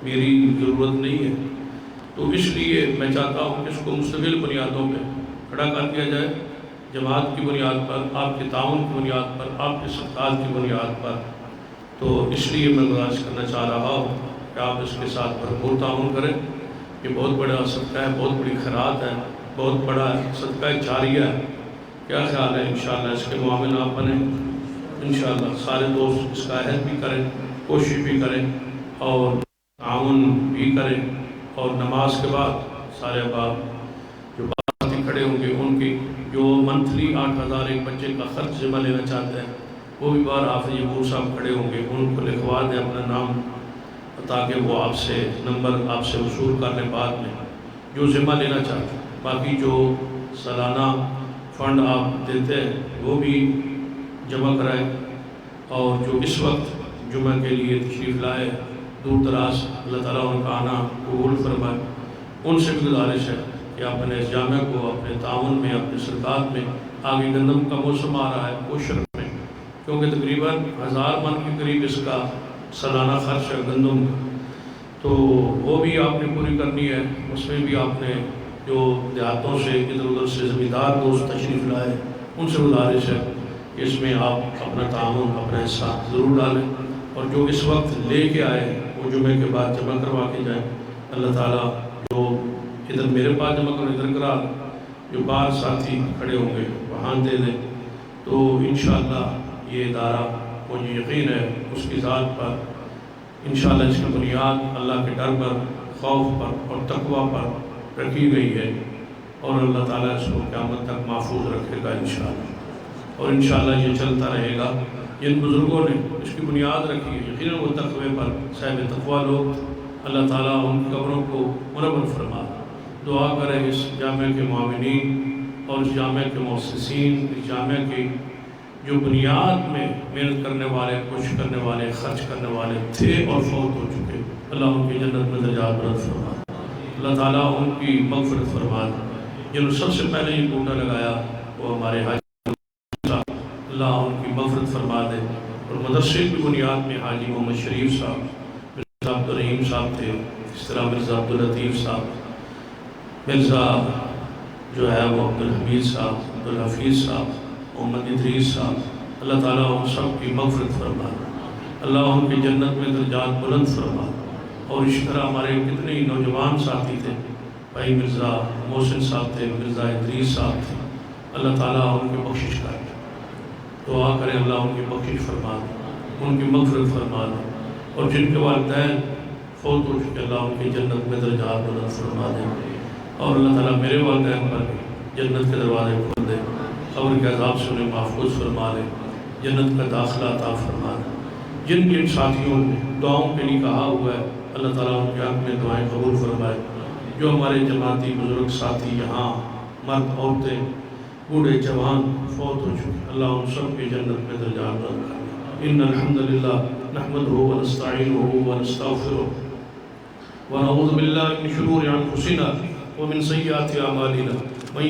میری ضرورت نہیں ہے۔ تو اس لیے میں چاہتا ہوں کہ اس کو مستقل بنیادوں پہ کھڑا کر دیا جائے، جماعت کی بنیاد پر، آپ کے تعاون کی بنیاد پر، آپ کے صدقات کی بنیاد پر۔ تو اس لیے میں گزارش کرنا چاہ رہا ہوں کہ آپ اس کے ساتھ بھرپور تعاون کریں، یہ بہت بڑا صدقہ ہے، بہت بڑی خیرات ہے، بہت بڑا صدقہ جاریہ ہے۔ کیا خیال ہے؟ انشاءاللہ اس کے معاون آپ بنیں، انشاءاللہ سارے دوست اس کا عہد بھی کریں، کوشش بھی کریں اور تعاون بھی کریں، اور نماز کے بعد سارے احباب جو ساتھی کھڑے ہوں گے، ان کی جو منتھلی 8,000 ایک بچے کا خرچ ذمہ لینا چاہتے ہیں، وہ بھی بار حافظ یبور صاحب کھڑے ہوں گے، ان کو لکھوا دیں اپنا نام، تاکہ وہ آپ سے نمبر آپ سے وصول کر لیں بعد میں، جو ذمہ لینا چاہتے ہیں۔ باقی جو سالانہ فنڈ آپ دیتے ہیں وہ بھی جمع کرائیں، اور جو اس وقت جمعہ کے لیے تشریف لائے دور دراز، اللہ تعالیٰ ان کا آنا قبول فرمائے، ان سے بھی گزارش ہے کہ اپنے اس جامعہ کو اپنے تعاون میں، اپنے صدقات میں، آگے گندم کا موسم آ رہا ہے، کوشش میں، کیونکہ تقریباً 1000 من کے قریب اس کا سالانہ خرچ ہے گندم کا، تو وہ بھی آپ نے پوری کرنی ہے۔ اس میں بھی آپ نے جو دیہاتوں سے، ادھر ادھر سے زمیندار دوست تشریف لائے، ان سے گزارش ہے کہ اس میں آپ اپنا تعاون، اپنا حصہ ضرور ڈالیں، اور جو اس وقت لے کے آئے وہ جمعے کے بعد جمع کروا کے جائیں۔ اللہ تعالیٰ جو ادھر میرے پاس جمع کرو، ادھر کرا، جو باہر ساتھی کھڑے ہوں گے وہاں دے دیں، تو انشاءاللہ یہ ادارہ مجھے یقین ہے اس کی ذات پر انشاءاللہ اس کی بنیاد اللہ کے ڈر پر، خوف پر اور تقوی پر رکھی گئی ہے، اور اللہ تعالیٰ اس کو قیامت تک محفوظ رکھے گا انشاءاللہ، اور انشاءاللہ یہ چلتا رہے گا۔ جن بزرگوں نے اس کی بنیاد رکھی ہے یقیناً وہ تقوی پر صاحب تقوی لوگ، اللہ تعالیٰ ان قبروں کو منور فرما۔ دعا کریں اس جامعہ کے معاونین اور اس جامعہ کے مؤسسین، اس جامعہ کی جو بنیاد میں محنت کرنے والے، کوشش کرنے والے، خرچ کرنے والے تھے اور فوت ہو چکے، اللہ ان کی جنت میں درجات بلند فرما، اللہ تعالیٰ ان کی مغفرت فرما۔ جنہوں نے سب سے پہلے یہ بوٹا لگایا وہ ہمارے حاجی صاحب، اللہ ان کی مغفرت فرما دے، اور مدرسے کی بنیاد میں حاجی محمد شریف صاحب، مرزا عبدالرحیم صاحب تھے، اس طرح مرزا عبداللطیف صاحب، مرزا جو ہے وہ عبدالحمید صاحب، عبدالحفیظ صاحب، محمد ادریس صاحب، اللہ تعالیٰ ان سب کی مغفرت فرما، اللہ ان کی جنت میں درجات بلند فرما۔ اور اس طرح ہمارے کتنے ہی نوجوان ساتھی تھے، بھائی مرزا محسن صاحب تھے، مرزا ادریس صاحب تھے، اللہ تعالیٰ ان کی بخشش کرے، دعا کریں اللہ ان کی بخشش فرما دے، ان کی مغفرت فرما دے، اور جن کے والدین فوت ہو چکے اللہ ان کی جنت میں درجات بلند فرما دے، اور اللہ تعالیٰ میرے والدین پر بھی جنت کے دروازے کھول دے، قبر کے عذاب سے انہیں محفوظ فرما لے، جنت کا داخلہ عطا فرما دے۔ جن جن ساتھیوں نے دعاؤں کے لیے کہا ہوا ہے اللہ تعالیٰ ان کے حق میں دعائیں قبول فرمائے۔ جو ہمارے جماعتی بزرگ ساتھی یہاں مرد عورتیں بوڑھے جوان فوت ہو چکے، اللہ ان سب کی جنت میں درجات بلند کرے۔ ان الحمدللہ نحمدہ ونستعینہ ونستغفرہ ونعوذ باللہ من شرور انفسنا ومن سیئات اعمالنا من